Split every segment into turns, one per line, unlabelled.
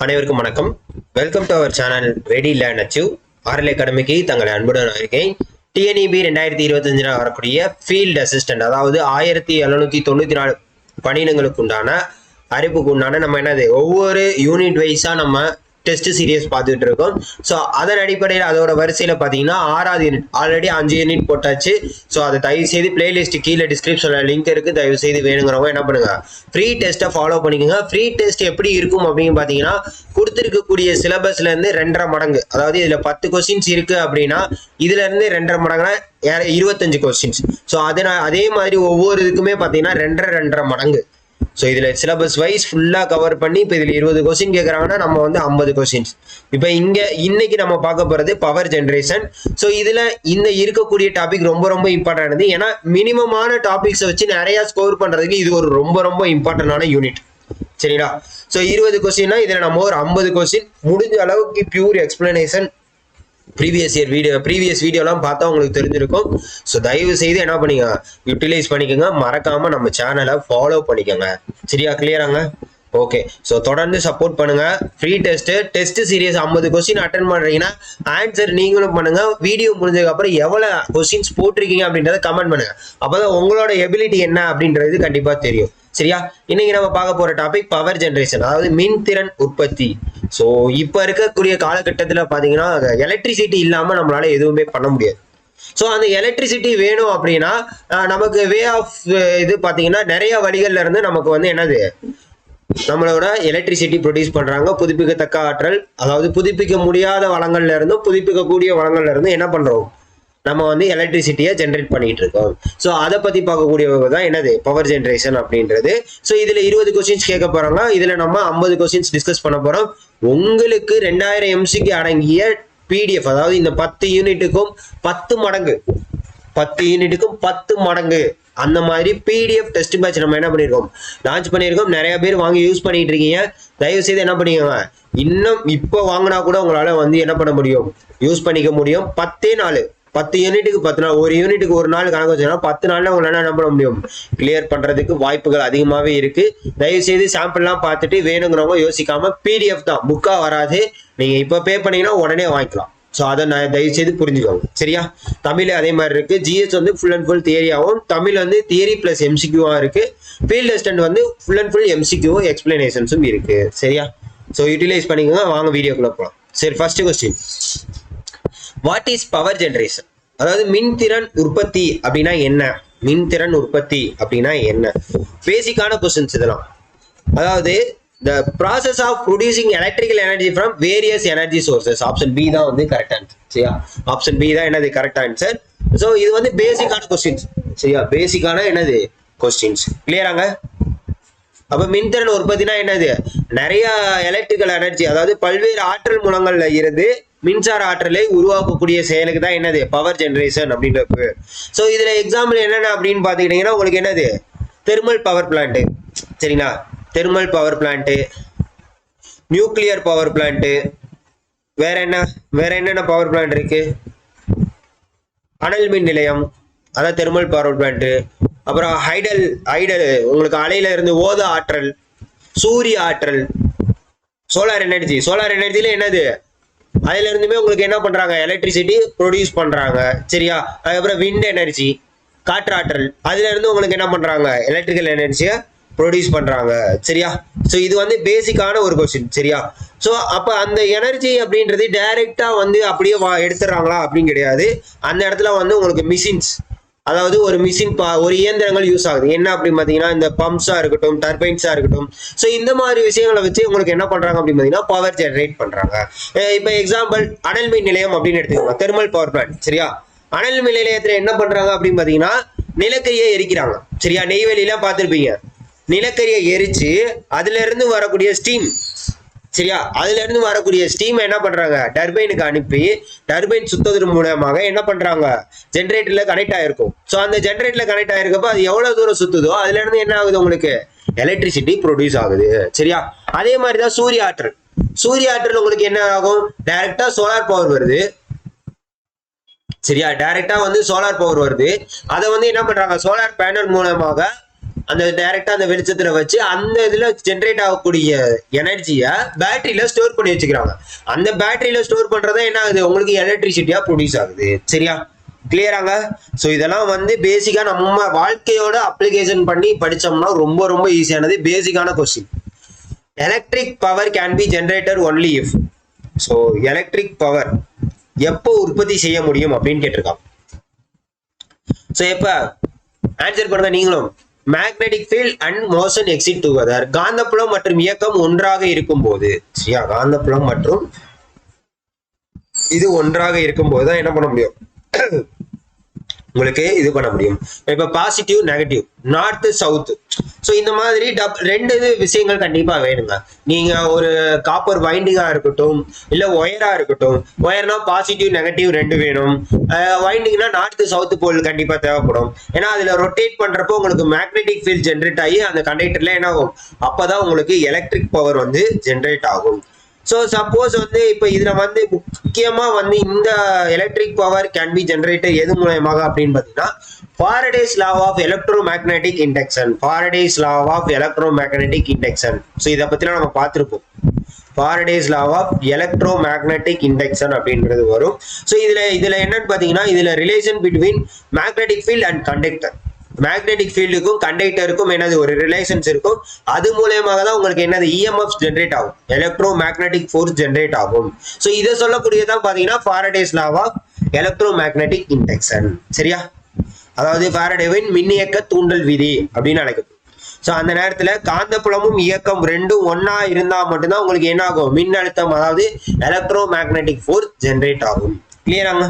அனைவருக்கும் வணக்கம். Welcome to our channel ready learn achieve RL அகாடமிக்கு தங்களை அன்புடன் இருக்கேன். டிஎன்இபி 2025 வரக்கூடிய ஃபீல்டு அசிஸ்டன்ட், அதாவது 1794 பணியிடங்களுக்கு உண்டான அறிவுக்கு உண்டான நம்ம என்னது ஒவ்வொரு யூனிட் வைஸா நம்ம டெஸ்ட் சீரியஸ் பார்த்துட்டு இருக்கோம். ஸோ அதன் அடிப்படையில் அதோட வரிசையில் பார்த்தீங்கன்னா 6வது யூனிட் ஆல்ரெடி 5 யூனிட் போட்டாச்சு. ஸோ அதை தயவு செய்து பிளேலிஸ்ட் கீழே டிஸ்கிரிப்ஷனில் லிங்க் இருக்குது, தயவு செய்து வேணுங்கிறவங்க என்ன பண்ணுங்க ஃப்ரீ டெஸ்ட்டை ஃபாலோ பண்ணிக்கோங்க. ஃப்ரீ டெஸ்ட் எப்படி இருக்கும் அப்படின்னு பார்த்தீங்கன்னா கொடுத்துருக்கக்கூடிய சிலபஸ்லேருந்து 2.5 மடங்கு, அதாவது இதில் 10 கொஸ்டின்ஸ் இருக்குது அப்படின்னா இதுலேருந்து 2.5 மடங்குனா 25 கொஸ்டின்ஸ். ஸோ அதே மாதிரி ஒவ்வொரு இதுக்குமே பார்த்தீங்கன்னா 2.5 மடங்கு. ஸோ இதில் சிலபஸ் வைஸ் ஃபுல்லாக கவர் பண்ணி இப்போ இதில் 20 கொஸ்டின் கேட்குறாங்கன்னா நம்ம வந்து 50 கொஸ்டின்ஸ். இப்போ இன்னைக்கு நம்ம பார்க்க போகிறது பவர் ஜென்ரேஷன். ஸோ இதில் இந்த இருக்கக்கூடிய டாபிக் ரொம்ப ரொம்ப இம்பார்ட்டன்டானது. ஏன்னா மினிமமான டாபிக்ஸை வச்சு நிறையா ஸ்கோர் பண்ணுறதுக்கு இது ஒரு ரொம்ப ரொம்ப இம்பார்ட்டன்டான யூனிட். சரிங்களா? ஸோ 20 கொஸ்டின்னா இதில் நம்ம ஒரு 50 கொஸ்டின் முடிஞ்ச அளவுக்கு பியூர் எக்ஸ்பிளனேஷன் ப்ரீவியஸ் வீடியோலாம் பார்த்தா உங்களுக்கு தெரிஞ்சிருக்கும். ஸோ தயவு செய்து என்ன பண்ணிங்க யூட்டிலைஸ் பண்ணிக்கோங்க. மறக்காம நம்ம சேனலை ஃபாலோ பண்ணிக்கோங்க. சரியா? கிளியராங்க? ஓகே. ஸோ தொடர்ந்து சப்போர்ட் பண்ணுங்க. Free test serious 50 question attend பண்றீங்கன்னா ஆன்சர் நீங்களும் பண்ணுங்க. வீடியோ முடிஞ்சதுக்கு அப்புறம் எவ்வளவு கொஸ்டின்ஸ் போட்டிருக்கீங்க அப்படின்றத கமெண்ட் பண்ணுங்க. அப்பதான் உங்களோட எபிலிட்டி என்ன அப்படின்றது கண்டிப்பா தெரியும். சரியா? இன்னைக்கு நம்ம பார்க்க போற டாபிக் பவர் ஜென்ரேஷன், அதாவது மின்திறன் உற்பத்தி. ஸோ இப்போ இருக்கக்கூடிய காலகட்டத்தில் பார்த்தீங்கன்னா எலக்ட்ரிசிட்டி இல்லாமல் நம்மளால எதுவுமே பண்ண முடியாது. ஸோ அந்த எலக்ட்ரிசிட்டி வேணும் அப்படின்னா நமக்கு வே ஆஃப் இது பார்த்தீங்கன்னா நிறைய வழிகள்ல இருந்து நமக்கு வந்து என்னது நம்மளோட எலக்ட்ரிசிட்டி ப்ரொடியூஸ் பண்றாங்க. புதுப்பிக்கத்தக்க ஆற்றல், அதாவது புதுப்பிக்க முடியாத வளங்கள்ல இருந்தும் புதுப்பிக்கக்கூடிய வளங்கள்ல இருந்தும் என்ன பண்றோம் நம்ம வந்து எலக்ட்ரிசிட்டியை ஜென்ரேட் பண்ணிட்டு இருக்கோம். ஸோ அதை பத்தி பார்க்கக்கூடியவங்க தான் என்னது பவர் ஜென்ரேஷன் அப்படின்றது. ஸோ இதுல 20 கொஸ்டின்ஸ் கேட்க போறாங்க. இதுல நம்ம 50 கொஸ்டின்ஸ் டிஸ்கஸ் பண்ண போறோம். உங்களுக்கு 2000 எம்சிக்கு அடங்கிய பிடிஎஃப், அதாவது இந்த 10 யூனிட்டுக்கும் 10 மடங்கு 10 யூனிட்டுக்கும் 10 மடங்கு அந்த மாதிரி பிடிஎஃப் டெஸ்ட் பேட்ச் நம்ம என்ன பண்ணிருக்கோம் லான்ச் பண்ணியிருக்கோம். நிறைய பேர் வாங்கி யூஸ் பண்ணிட்டு இருக்கீங்க. தயவு செய்து என்ன பண்ணிக்கோங்க, இன்னும் இப்போ வாங்கினா கூட உங்களால வந்து என்ன பண்ண முடியும், யூஸ் பண்ணிக்க முடியும். 10 நாள் 10 யூனிட்டுக்கு 10 நாள், ஒரு யூனிட்டுக்கு ஒரு நாள் கணக்கு வச்சோம்னா 10 நாள்ல உங்களால என்ன பண்ண முடியும், கிளியர் பண்றதுக்கு வாய்ப்புகள் அதிகமாவே இருக்கு. தயவு செய்து சாம்பிள்லாம் பார்த்துட்டு வேணுங்கிறவங்க யோசிக்காம பிடிஎஃப் தான், புக்கா வராது. நீங்க இப்ப பே பண்ணீங்கன்னா உடனே வாங்கிக்கலாம். ஸோ அதை நான் தயவு செய்து புரிஞ்சுக்கோங்க. சரியா? தமிழ் அதே மாதிரி இருக்கு. ஜிஎஸ் வந்து ஃபுல் அண்ட் ஃபுல் தியரியாகவும், தமிழ் வந்து தியரி பிளஸ் எம்சிக்யூவா இருக்கு. ஃபீல்ட் அசிஸ்டன்ட் வந்து ஃபுல் அண்ட் ஃபுல் எம்சிக்யூவும் எக்ஸ்பிளனேஷன்ஸும் இருக்கு. சரியா? ஸோ யூட்டிலைஸ் பண்ணிக்கோங்க. வாங்க வீடியோக்குள்ள போகலாம். சரி, first question, what is power generation? அதாவது மின்திறன் உற்பத்தி அப்படின்னா என்ன? மின்திறன் உற்பத்தி அப்படின்னா என்ன? பேசிக்கான கொஸ்டின்ஸ் இதெல்லாம். அதாவது the process of producing electrical energy from various energy sources. Option B தான் வந்து கரெக்ட் ஆன்சர். சரியா? ஆப்ஷன் பி தான் என்னது கரெக்ட் ஆன்சர். ஸோ இது வந்து பேசிக்கான கொஸ்டின்ஸ். சரியா? பேசிக்கான என்னது கொஸ்டின்ஸ். கிளியராங்க? அப்ப மின்திறன் உற்பத்தினா என்னது, நிறைய எலக்ட்ரிக்கல் எனர்ஜி, அதாவது பல்வேறு ஆற்றல் மூலங்கள்ல இருந்து மின்சார ஆற்றலை உருவாக்கக்கூடிய செயலுக்கு தான் என்னது பவர் ஜென்ரேஷன் அப்படின்றது. ஸோ இதுல எக்ஸாம்பிள் என்னென்ன அப்படின்னு பாத்துக்கிட்டீங்கன்னா உங்களுக்கு என்னது தெர்மல் பவர் பிளான்ட். சரிங்களா? Thermal power plant, nuclear power plant, வேற என்னென்ன பவர் பிளான்ட் இருக்கு, அனல் மின் நிலையம், அதான் தெர்மல் பவர் பிளான்ட். அப்புறம் ஹைடல் உங்களுக்கு அலையில இருந்து ஓத ஆற்றல், சூரிய ஆற்றல், சோலார் எனர்ஜில என்னது அதுல இருந்துமே உங்களுக்கு என்ன பண்றாங்க எலக்ட்ரிசிட்டி ப்ரொடியூஸ் பண்றாங்க. சரியா? அதுக்கப்புறம் விண்ட் எனர்ஜி, காற்றாற்றல், அதுல இருந்து உங்களுக்கு என்ன பண்றாங்க எலக்ட்ரிக்கல் எனர்ஜியை ப்ரொடியூஸ் பண்றாங்க. சரியா? ஸோ இது வந்து பேசிக்கான ஒரு கொஸ்டின். சரியா? ஸோ அப்ப அந்த எனர்ஜி அப்படின்றது டைரக்டா வந்து அப்படியே எடுத்துறாங்களா அப்படின்னு கிடையாது. அந்த இடத்துல வந்து உங்களுக்கு மிஷின்ஸ், அதாவது ஒரு மிஷின் ஒரு இயந்திரங்கள் யூஸ் ஆகுது. என்ன அப்படின்னு பாத்தீங்கன்னா இந்த பம்ப்ஸா இருக்கட்டும், டர்பைன்ஸா இருக்கட்டும். ஸோ இந்த மாதிரி விஷயங்களை வச்சு உங்களுக்கு என்ன பண்றாங்க அப்படின்னு பாத்தீங்கன்னா பவர் ஜெனரேட் பண்றாங்க. இப்ப எக்ஸாம்பிள் அனல் மின் நிலையம் அப்படின்னு எடுத்துக்கோங்க, தெர்மல் பவர் பிளான்ட். சரியா? அனல் மின் நிலையத்துல என்ன பண்றாங்க அப்படின்னு பாத்தீங்கன்னா நிலக்கரியை எரிக்கிறாங்க. சரியா? நெய்வேலியெல்லாம் பார்த்திருப்பீங்க. நிலக்கரியை எரிச்சு அதுல இருந்து வரக்கூடிய ஸ்டீம், சரியா, அதுல இருந்து வரக்கூடிய ஸ்டீம் என்ன பண்றாங்க டர்பைனுக்கு அனுப்பி, டர்பைன் சுத்ததன் மூலமாக என்ன பண்றாங்க ஜென்ரேட்டர்ல கனெக்ட் ஆயிருக்கும். ஸோ அந்த ஜென்ரேட்டர்ல கனெக்ட் ஆயிருக்கப்ப அது எவ்வளவு தூரம் சுத்துதோ அதுல இருந்து என்ன ஆகுது உங்களுக்கு எலக்ட்ரிசிட்டி ப்ரொடியூஸ் ஆகுது. சரியா? அதே மாதிரிதான் சூரிய ஆற்றல் உங்களுக்கு என்ன ஆகும், டைரக்டா சோலார் பவர் வருது. சரியா? டைரக்டா வந்து சோலார் பவர் வருது. அதை வந்து என்ன பண்றாங்க சோலார் பேனல் மூலமாக அந்த டைரக்டா அந்த வெளிச்சத்துல வச்சு அந்த இதுல ஜென்ரேட் ஆகக்கூடிய எனர்ஜியை பேட்டரியில ஸ்டோர் பண்ணி வச்சுக்கிறாங்க. அந்த பேட்டரியில ஸ்டோர் பண்றதா என்ன ஆகுது, உங்களுக்கு எலக்ட்ரிசிட்டியா ப்ரொடியூஸ் ஆகுது. சரியா, கிளியராங்க? ஸோ இதெல்லாம் வந்து பேசிக்கா நம்ம வாழ்க்கையோட அப்ளிகேஷன் பண்ணி படிச்சோம்னா ரொம்ப ரொம்ப ஈஸியானது, பேசிக்கான question. Electric power can be generator only if. So electric power எப்போ உற்பத்தி செய்ய முடியும் அப்படின்னு கேட்டிருக்காங்க. ஸோ எப்ப ஆன்சர் பண்ணுங்க நீங்களும். Magnetic field and motion exit together. காந்தப்புலம் மற்றும் இயக்கம் ஒன்றாக இருக்கும் போது. சரியா, காந்தப்புலம் மற்றும் இது ஒன்றாக இருக்கும் போது தான் என்ன பண்ண முடியும், உங்களுக்கு இது பண்ண முடியும். இப்ப positive negative, north south. So இந்த மாதிரி ரெண்டு விஷயங்கள் கண்டிப்பா வேணுங்க. நீங்க ஒரு காப்பர் வைண்டிங்கா இருக்கட்டும் இல்ல ஒயரா இருக்கட்டும். ஒயர்னா பாசிட்டிவ் நெகட்டிவ் ரெண்டு வேணும். வைண்டிங்னா நார்த் சவுத் போல் கண்டிப்பா தேவைப்படும். ஏன்னா அதுல ரொட்டேட் பண்றப்போ உங்களுக்கு மேக்னெட்டிக் ஃபீல்ட் ஜென்ரேட் ஆகி அந்த கண்டக்டர்ல என்ன ஆகும், அப்பதான் உங்களுக்கு எலக்ட்ரிக் பவர் வந்து ஜென்ரேட் ஆகும். ஸோ சப்போஸ் வந்து இப்போ இதுல வந்து முக்கியமா வந்து இந்த electric power can be generator எது மூலயமாக அப்படின்னு பார்த்தீங்கன்னா Faraday's law of electro magnetic induction. Faraday's law of electro magnetic induction. So இதை பத்திலாம் நம்ம பார்த்துருப்போம். Faraday's law of electro magnetic induction அப்படின்றது வரும். ஸோ இதுல என்னன்னு பார்த்தீங்கன்னா இதுல relation between magnetic field and conductor. Magnetic ஃபீல்டுக்கும் கண்டக்டருக்கும் என்னது ஒரு ரிலேஷன்ஸ் இருக்கும். அது மூலயமாக தான் உங்களுக்கு என்னது இஎம்எஃப் ஜென்ரேட் ஆகும், எலக்ட்ரோ மேக்னெட்டிக் ஃபோர்ஸ் ஜென்ரேட் ஆகும். ஸோ இதை சொல்லக்கூடியதான் பாத்தீங்கன்னா Faraday's law of electro magnetic induction. சரியா, அதாவது ஃபாரடேவின் மின்னியக்க தூண்டல் விதி அப்படின்னு அழைக்கப்படும். ஸோ அந்த நேரத்துல காந்தப்புலமும் இயக்கம் ரெண்டும் ஒன்னா இருந்தா மட்டும்தான் உங்களுக்கு என்ன ஆகும், மின் அழுத்தம் அதாவது எலக்ட்ரோ மேக்னெட்டிக் ஃபோர்ஸ் ஜென்ரேட் ஆகும். கிளியராங்க?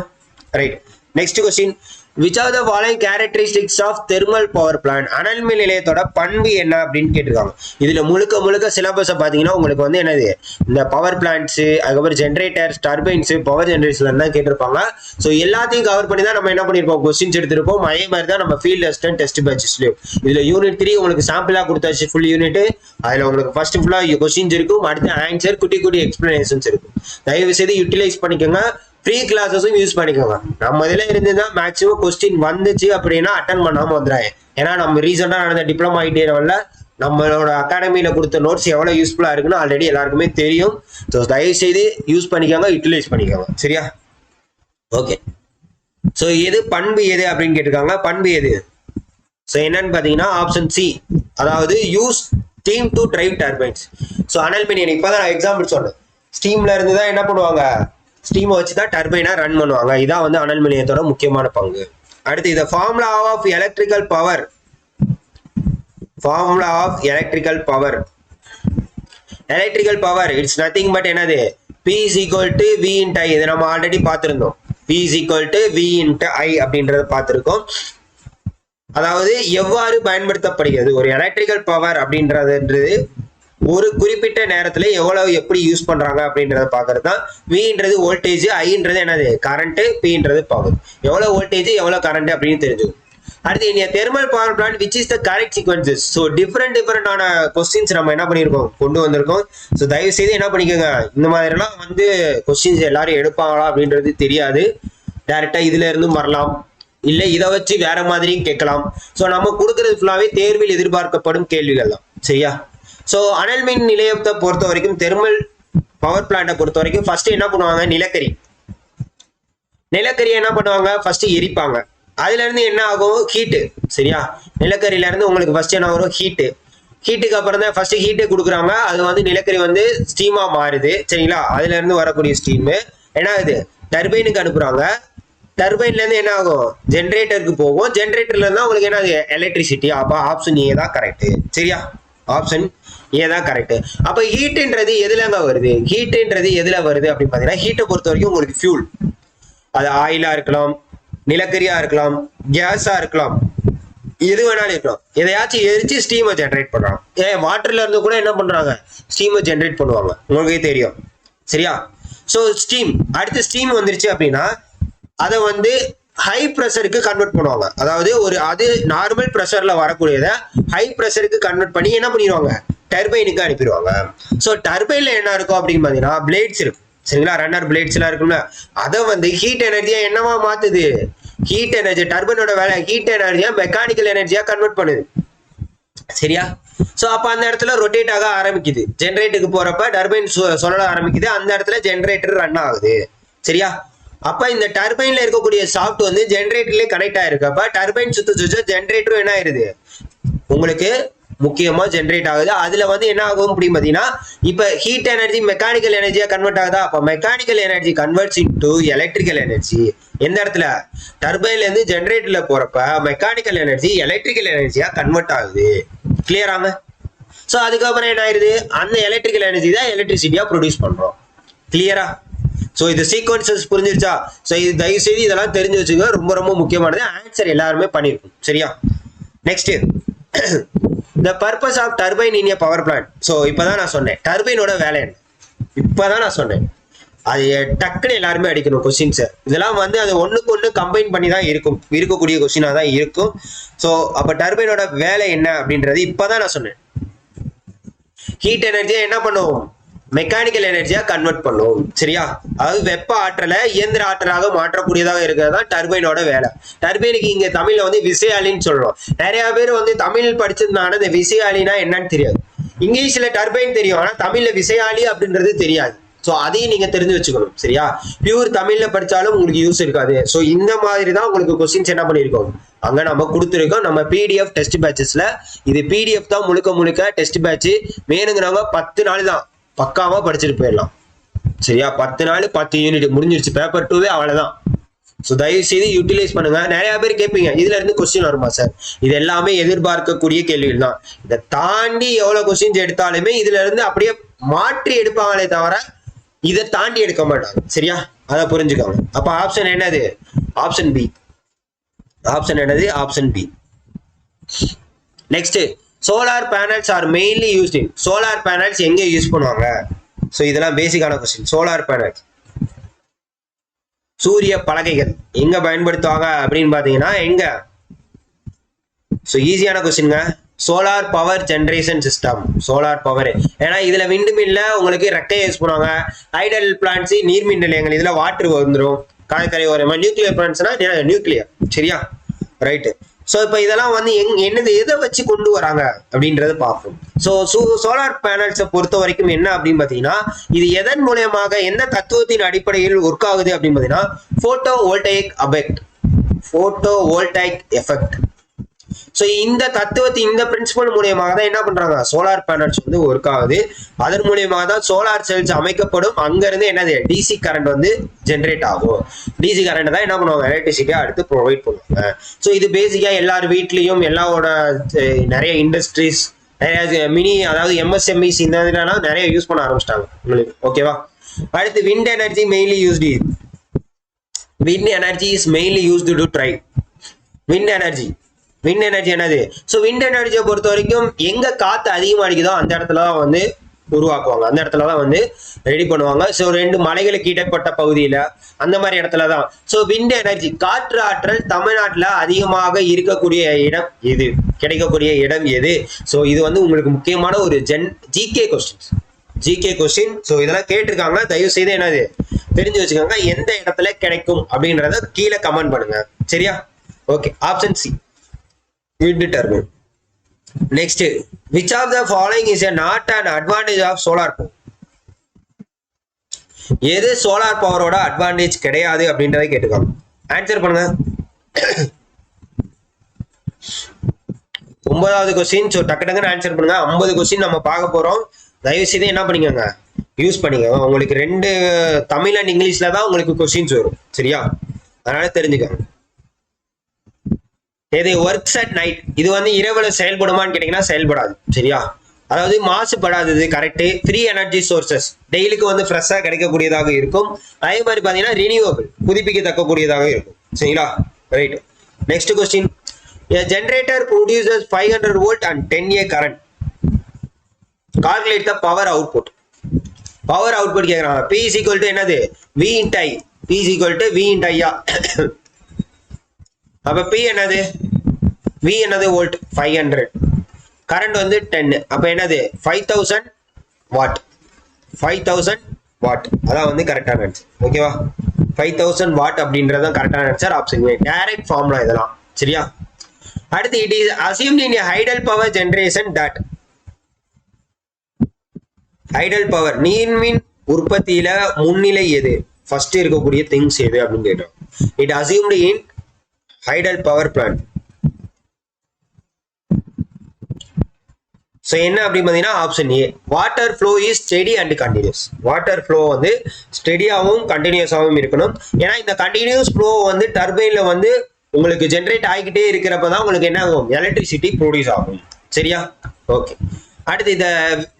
Right. Next question. Which are the following characteristics of thermal power plant? அனல் மின் நிலையத்தோட பண்பு என்ன அப்படின்னு கேட்டிருக்காங்க. இதுல முழுக்க சிலபஸை பாத்தீங்கன்னா உங்களுக்கு வந்து என்னது, இந்த பவர் பிளான்ட்ஸ், அதுக்கப்புறம் ஜென்ரேட்டர்ஸ், டர்பைன்ஸ், பவர் ஜென்ரேஷன்ல தான் கேட்டிருப்பாங்க. ஸோ எல்லாத்தையும் கவர் பண்ணி தான் நம்ம என்ன பண்ணிருப்போம், கொஸ்டின்ஸ் எடுத்திருப்போம். அதே மாதிரி தான் நம்ம ஃபீல்ட் அசிஸ்டன்ட் டெஸ்ட் பேட்சஸ்லயும். இதுல யூனிட் 3 உங்களுக்கு சாம்பிளா கொடுத்தாச்சு, ஃபுல் யூனிட். அதுல உங்களுக்கு ஃபர்ஸ்ட் ஃபுல்லா கொஸ்டின்ஸ் இருக்கும், அடுத்து ஆன்சர், குட்டி எக்ஸ்பிளனேஷன்ஸ் இருக்கும். தயவு செய்து யூட்டிலைஸ் பண்ணிக்கோங்க. ஃப்ரீ கிளாஸஸும் யூஸ் பண்ணிக்கோங்க. நம்ம இதுல இருந்துதான் மேக்ஸிமம் கொஸ்டின் வந்துச்சு அப்படின்னா அட்டன் பண்ணாம வந்துடாங்க. ஏன்னா நம்ம ரீசெண்டா நடந்த டிப்ளமா ஐடி லெவல்ல நம்மளோட அகாடமியில கொடுத்த நோட்ஸ் எவ்வளவு யூஸ்ஃபுல்லா இருக்குன்னு ஆல்ரெடி எல்லாருக்குமே தெரியும். ஸோ தயவு செய்து யூஸ் பண்ணிக்கோங்க, யூட்டிலைஸ் பண்ணிக்கோங்க. சரியா, ஓகே. ஸோ எது பண்பு எது அப்படின்னு கேட்டிருக்காங்க. பண்பு எது? ஸோ என்னன்னு பாத்தீங்கன்னா ஆப்ஷன் சி, அதாவது use steam to drive turbines. So அனல் மின் இப்பதான் நான் எக்ஸாம்பிள் சொன்னேன். ஸ்டீம்ல இருந்து தான் என்ன பண்ணுவாங்க, ஸ்டீம் வச்சு தான் டர்பைனா ரன் பண்ணுவாங்க. இதான் வந்து அனல் மின் நிலையத்தோட முக்கியமான பங்கு. அடுத்து இந்த formula of electrical power. Formula of electrical power. Electrical power it's nothing but என்னது, P is equal to V into I. இதை நம்ம ஆல்ரெடி பார்த்திருந்தோம். P is equal to V into I அப்படின்றத பார்த்திருக்கோம். அதாவது எவ்வாறு பயன்படுத்தப்படுகிறது ஒரு எலக்ட்ரிக்கல் பவர் அப்படின்றது ஒரு குறிப்பிட்ட நேரத்துல எவ்வளவு எப்படி யூஸ் பண்றாங்க அப்படின்றத பாக்குறது தான். வின்றது வோல்டேஜ், ஐன்றது என்னது கரண்ட், பின்றது பவர். எவ்வளவு வோல்டேஜ் எவ்வளவு கரண்ட் அப்படின்னு தெரிஞ்சுக்கும். அடுத்து India thermal power plant which is the correct sequences. So டிஃப்ரெண்டான கொஸ்டின்ஸ் நம்ம என்ன பண்ணியிருக்கோம், கொண்டு வந்திருக்கோம். ஸோ தயவு செய்து என்ன பண்ணிக்கோங்க, இந்த மாதிரிலாம் வந்து கொஸ்டின்ஸ் எல்லாரும் எடுப்பாங்களா அப்படின்றது தெரியாது. டைரக்டா இதுல இருந்தும் வரலாம், இல்லை இதை வச்சு வேற மாதிரியும் கேட்கலாம். ஸோ நம்ம கொடுக்கறது ஃபுல்லாவே தேர்வில் எதிர்பார்க்கப்படும் கேள்விகள் தான். சரியா? ஸோ அனல் மின் நிலையத்தை பொறுத்த வரைக்கும், தெர்மல் பவர் பிளான்ட்டை பொறுத்த வரைக்கும் ஃபர்ஸ்ட் என்ன பண்ணுவாங்க, நிலக்கரி என்ன பண்ணுவாங்க, ஃபர்ஸ்ட் எரிப்பாங்க. அதுல இருந்து என்ன ஆகும், ஹீட்டு. சரியா? நிலக்கரியில இருந்து உங்களுக்கு ஃபர்ஸ்ட் என்ன வரும், ஹீட்டுக்கு அப்புறம் தான் ஃபர்ஸ்ட் ஹீட்டே கொடுக்குறாங்க. அது வந்து நிலக்கரி வந்து ஸ்டீமா மாறுது. சரிங்களா? அதுல இருந்து வரக்கூடிய ஸ்டீம் என்ன ஆகுது, டர்பைனுக்கு அனுப்புறாங்க. டர்பைன்ல இருந்து என்ன ஆகும், ஜென்ரேட்டருக்கு போகும். ஜென்ரேட்டர்ல இருந்தா உங்களுக்கு என்ன எலக்ட்ரிசிட்டி. அப்ப ஆப்ஷன் ஏ தான் கரெக்ட். சரியா? ஆப்ஷன் ஏ தான் கரெக்ட். அப்ப ஹீட்ன்றது எதுலங்க வருது, எதுல வருது அப்படின்னு பாத்தீங்கன்னா, ஹீட்டை பொறுத்த வரைக்கும் உங்களுக்கு ஃபியூல், அது ஆயிலா இருக்கலாம், நிலக்கரியா இருக்கலாம், கேஸா இருக்கலாம், எது வேணாலும் இருக்கலாம். எதையாச்சும் எரிச்சு ஸ்டீமை ஜென்ரேட் பண்றாங்க. வாட்டர்ல இருந்து கூட என்ன பண்றாங்க, ஸ்டீமை ஜென்ரேட் பண்ணுவாங்க, உங்களுக்கே தெரியும். சரியா? ஸோ ஸ்டீம், அடுத்து ஸ்டீம் வந்துருச்சு அப்படின்னா அதை வந்து ஹை ப்ரெஷருக்கு கன்வெர்ட் பண்ணுவாங்க. அதாவது அது நார்மல் ப்ரெஷர்ல வரக்கூடியதை ஹை ப்ரெஷருக்கு கன்வெர்ட் பண்ணி என்ன பண்ணிடுவாங்க, டர்பைனுக்கு அனுப்பிடுவாங்க. ஸோ டர்பைன்ல என்ன இருக்கும் அப்படின்னு பாத்தீங்கன்னா பிளேட்ஸ் இருக்கும். சரிங்களா? ரன்னர் பிளேட்ஸ் எல்லாம் இருக்கும்ல, அதை வந்து ஹீட் எனர்ஜியா என்னவா மாத்துது, ஹீட் எனர்ஜி, டர்பைனோட வேலை ஹீட் எனர்ஜியா மெக்கானிக்கல் எனர்ஜியா கன்வெர்ட் பண்ணுது. சரியா? சோ அப்ப அந்த இடத்துல ரொட்டேட் ஆக ஆரம்பிக்குது. ஜெனரேட்டுக்கு போறப்ப டர்பைன் சுழல ஆரம்பிக்குது. அந்த இடத்துல ஜெனரேட்டர் ரன் ஆகுது. சரியா? அப்ப இந்த டர்பைன்ல இருக்கக்கூடிய ஷாஃப்ட் வந்து ஜெனரேட்டர்லயே கனெக்ட் ஆயிருக்கு. அப்ப டர்பைன் சுத்த ஜெனரேட்டரும் என்ன ஆயிருது, உங்களுக்கு முக்கியமா ஜெனரேட் ஆகுது. அதுல வந்து என்ன ஆகும் அப்படின்னு பாத்தீங்கன்னா, இப்ப ஹீட் எனர்ஜி மெக்கானிக்கல் எனர்ஜியா கன்வெர்ட் ஆகுதா? அப்ப mechanical energy converts into electrical energy. எந்த இடத்துல? டர்பைன்ல இருந்து ஜெனரேட்டர்ல போறப்ப மெக்கானிக்கல் எனர்ஜி எலக்ட்ரிக்கல் எனர்ஜியா கன்வெர்ட் ஆகுது. கிளியராங்க? சோ அதுக்கப்புறம் என்ன ஆயிருது, அந்த எலக்ட்ரிக்கல் எனர்ஜி தான் எலக்ட்ரிசிட்டியா ப்ரொடியூஸ் பண்றோம். கிளியரா? சோ இது சீக்வன்சஸ் புரிஞ்சிருச்சா? சோ இது தயவு செய்து இதெல்லாம் தெரிஞ்சு வச்சுங்க, ரொம்ப ரொம்ப முக்கியமானது. ஆன்சர் எல்லாருமே பண்ணிருக்கும். சரியா? Next, the purpose of turbine in a power plant. So இப்பதான் நான் சொன்னேன் டர்பைனோட வேலை என்ன, இப்பதான் நான் சொன்னேன். அது டக்குன்னு எல்லாருமே அடிக்கணும் கொஸ்டின்ஸ். இதெல்லாம் வந்து அது ஒண்ணுக்கு ஒண்ணு கம்பைன் பண்ணி தான் இருக்கக்கூடிய கொஸ்டினா தான் இருக்கும். சோ அப்ப டர்பைனோட வேலை என்ன அப்படின்றது இப்பதான் நான் சொன்னேன். ஹீட் எனர்ஜியை என்ன பண்ணுவோம், மெக்கானிக்கல் எனர்ஜியா கன்வெர்ட் பண்ணுவோம். சரியா? அதாவது வெப்ப ஆற்றலை இயந்திர ஆற்றலாக மாற்றக்கூடியதாக இருக்கிறது தான் டர்பைனோட வேலை. டர்பைனுக்கு இங்க தமிழ்ல வந்து விசையாழின்னு சொல்றோம். நிறைய பேர் வந்து தமிழ் படிச்சிருந்தாங்கன்னா இந்த விசையாழினா என்னன்னு தெரியாது. இங்கிலீஷ்ல டர்பைன் தெரியும், ஆனா தமிழ்ல விசையாழி அப்படின்றது தெரியாது. சோ அதையும் நீங்க தெரிஞ்சு வச்சுக்கணும். சரியா? பியூர் தமிழ்ல படிச்சாலும் உங்களுக்கு யூஸ் இருக்காது. சோ இந்த மாதிரி தான் உங்களுக்கு கொஸ்டின்ஸ் என்ன பண்ணிருக்கோம் அங்க நம்ம கொடுத்துருக்கோம். நம்ம பிடிஎஃப் டெஸ்ட் பேட்சஸ்ல இது பிடிஎஃப் தான் முழுக்க டெஸ்ட் பேட்ச். வேணுங்கிறவங்க 10 நாள் தான் பக்காவா படிச்சுட்டு போயிடலாம். சரியா? 10 நாள் 10 யூனிட் முடிஞ்சிருச்சு. பேப்பர் 2வே அவ்வளவுதான். ஸோ தயவு செய்து யூட்டிலைஸ் பண்ணுங்க. நிறைய பேர் கேட்பீங்க இதுல இருந்து கொஸ்டின் வருமா சார்? இது எல்லாமே எதிர்பார்க்கக்கூடிய கேள்விகள் தான். இதை தாண்டி எவ்வளவு கொஸ்டின்ஸ் எடுத்தாலுமே இதுல இருந்து அப்படியே மாற்றி எடுப்பாங்களே தவிர இதை தாண்டி எடுக்க மாட்டாங்க. சரியா? அதை புரிஞ்சுக்கோங்க. அப்ப ஆப்ஷன் என்னது? Option B. ஆப்ஷன் என்னது? Option B. Next, solar panels are mainly used in. Solar panels எங்க யூஸ் பண்ணுவாங்க? சோ இதெல்லாம் பேசிக்கான கொஸ்டின். சோலார் பேனல்ஸ், சூரிய பலகைகள் எங்க பயன்படுத்துவாங்க அப்படின்னு பாத்தீங்கன்னா எங்க? சோ ஈஸியான கொஸ்டின்ங்க. Solar power generation system. Solar power, ஏன்னா இதுல விண்டு மில்ல உங்களுக்கு ரெக்கையை யூஸ் பண்ணுவாங்க. ஐடல் பிளான்ட்ஸ் நீர்மின் நிலையங்கள், இதுல வாட்டர் வந்துடும் கடற்கரை ஓரமா. நியூக்ளியர் பிளான்ட்ஸ்னா நியூக்ளியர். சரியா? ரைட்டு. ஸோ இப்போ இதெல்லாம் வந்து என்னது எதை வச்சு கொண்டு வராங்க அப்படின்றத பார்ப்போம். ஸோ சோலார் பேனல்ஸை பொறுத்த வரைக்கும் என்ன அப்படின்னு பார்த்தீங்கன்னா, இது எதன் மூலியமாக எந்த தத்துவத்தின் அடிப்படையில் ஒர்க் ஆகுது அப்படின்னு பார்த்தீங்கன்னா, photovoltaic effect. Photovoltaic effect. So இந்த தத்துவத்தின் இந்த பிரின்சிபல் மூலியமாக தான் என்ன பண்றாங்க, சோலார் பேனல்ஸ் வந்து ஒர்க் ஆகுது. அதன் மூலியமாக தான் சோலார் செல்ஸ் அமைக்கப்படும். அங்க இருந்து என்னது டிசி கரண்ட் வந்து ஜென்ரேட் ஆகும். டிசி கரண்ட் தான் என்ன பண்ணுவாங்க, எலக்ட்ரிசிட்டியா அடுத்து ப்ரொவைட் பண்ணுவாங்க. ஸோ இது பேசிக்கா எல்லார் வீட்லயும் எல்லாரோட நிறைய இண்டஸ்ட்ரீஸ் நிறைய மினி அதாவது எம்எஸ்எம்இஸ் இந்த இதெல்லாம் நிறைய யூஸ் பண்ண ஆரம்பிச்சிட்டாங்க உங்களுக்கு. ஓகேவா? அடுத்து wind energy mainly used. Wind energy is mainly used to drive. Wind energy என்னது? ஸோ விண்ட் எனர்ஜியை பொறுத்த வரைக்கும் எங்க காத்து அதிகமா அடிக்குதோ அந்த இடத்துல தான் வந்து உருவாக்குவாங்க, அந்த இடத்துல தான் வந்து ரெடி பண்ணுவாங்க. ஸோ 2 மலைகளுக்கு இடைப்பட்ட பகுதியில அந்த மாதிரி இடத்துல தான். ஸோ விண்ட் எனர்ஜி காற்று ஆற்றல் தமிழ்நாட்டில் அதிகமாக இருக்கக்கூடிய இடம் எது, கிடைக்கக்கூடிய இடம் எது? ஸோ இது வந்து உங்களுக்கு முக்கியமான ஒரு ஜிகே கொஸ்டின். ஸோ இதெல்லாம் கேட்டிருக்காங்க. தயவு செய்து என்னது தெரிஞ்சு வச்சுக்கோங்க. எந்த இடத்துல கிடைக்கும் அப்படின்றத கீழே கமெண்ட் பண்ணுங்க. சரியா? Okay, option C wind turbine. Next, which of the following is not an advantage of solar power? எது சோலார் பவரோட அட்வான்டேஜ் கிடையாது அப்படின்றத கேட்டுக்காங்க. ஆன்சர் பண்ணுங்க. 9வது கொஸ்டின். ஸோ டக்குன்னு ஆன்சர் பண்ணுங்க. 50 கொஸ்டின் நம்ம பார்க்க போறோம். தயவு செய்து என்ன பண்ணிக்கோங்க, யூஸ் பண்ணிக்கோங்க. உங்களுக்கு 2 தமிழ் அண்ட் இங்கிலீஷ்ல தான் உங்களுக்கு கொஸ்டின்ஸ் வரும். சரியா? அதனால தெரிஞ்சுக்கோங்க. இது ஒர்க்ஸ் அட் நைட். இது வந்து இரவுல செயல்படுமான்னு கேட்டீங்கன்னா செயல்படாது. சரியா? அதாவது மாசுபடாதது. கரெக்ட். ஃப்ரீ எனர்ஜி சோர்சஸ் டெய்லிக்கு வந்து ஃப்ரெஷ்ஷா கிடைக்கக்கூடியதாக இருக்கும். அதே மாதிரி பாத்தீங்கன்னா ரினியூவபிள் புதுப்பிக்கத்தக்கக்கூடியதாக இருக்கும். சரிங்களா? Right. Next question. A generator produces 500 volt and 10A current. Calculate the power output. Power output கேக்குறாங்க. P is equal to என்னது? V into I. P is equal to V into I. அப்ப P என்னது? V என்னது? Volt. 500. Current வந்து 10. அப்ப என்னது? 5000 what. 5000 what. அதான் வந்து கரெக்டான ஆன்சர். ஓகேவா? 5000 வாட் அப்படின்றதான் கரெக்டான answer. Option A. Direct formula இதெல்லாம். சரியா? அடுத்து it is assumed in hydel power generation that hydel power நீர்மின் உற்பத்தியில முன்னிலை எது, ஃபர்ஸ்ட் இருக்கக்கூடிய திங்ஸ் எது அப்படின்னு கேட்டோம். It assumed in hydel power plant. So என்ன அப்படின்னு பார்த்தீங்கன்னா option A, water flow is steady and continuous. Water flow வந்து ஸ்டெடியாகவும் கண்டினியூஸாகவும் இருக்கணும். ஏன்னா இந்த கண்டினியூஸ் ஃப்ளோ வந்து டர்பைன்ல வந்து உங்களுக்கு ஜென்ரேட் ஆகிக்கிட்டே இருக்கிறப்ப தான் உங்களுக்கு என்ன ஆகும், எலக்ட்ரிசிட்டி ப்ரொடியூஸ் ஆகும். சரியா? ஓகே. அடுத்து இந்த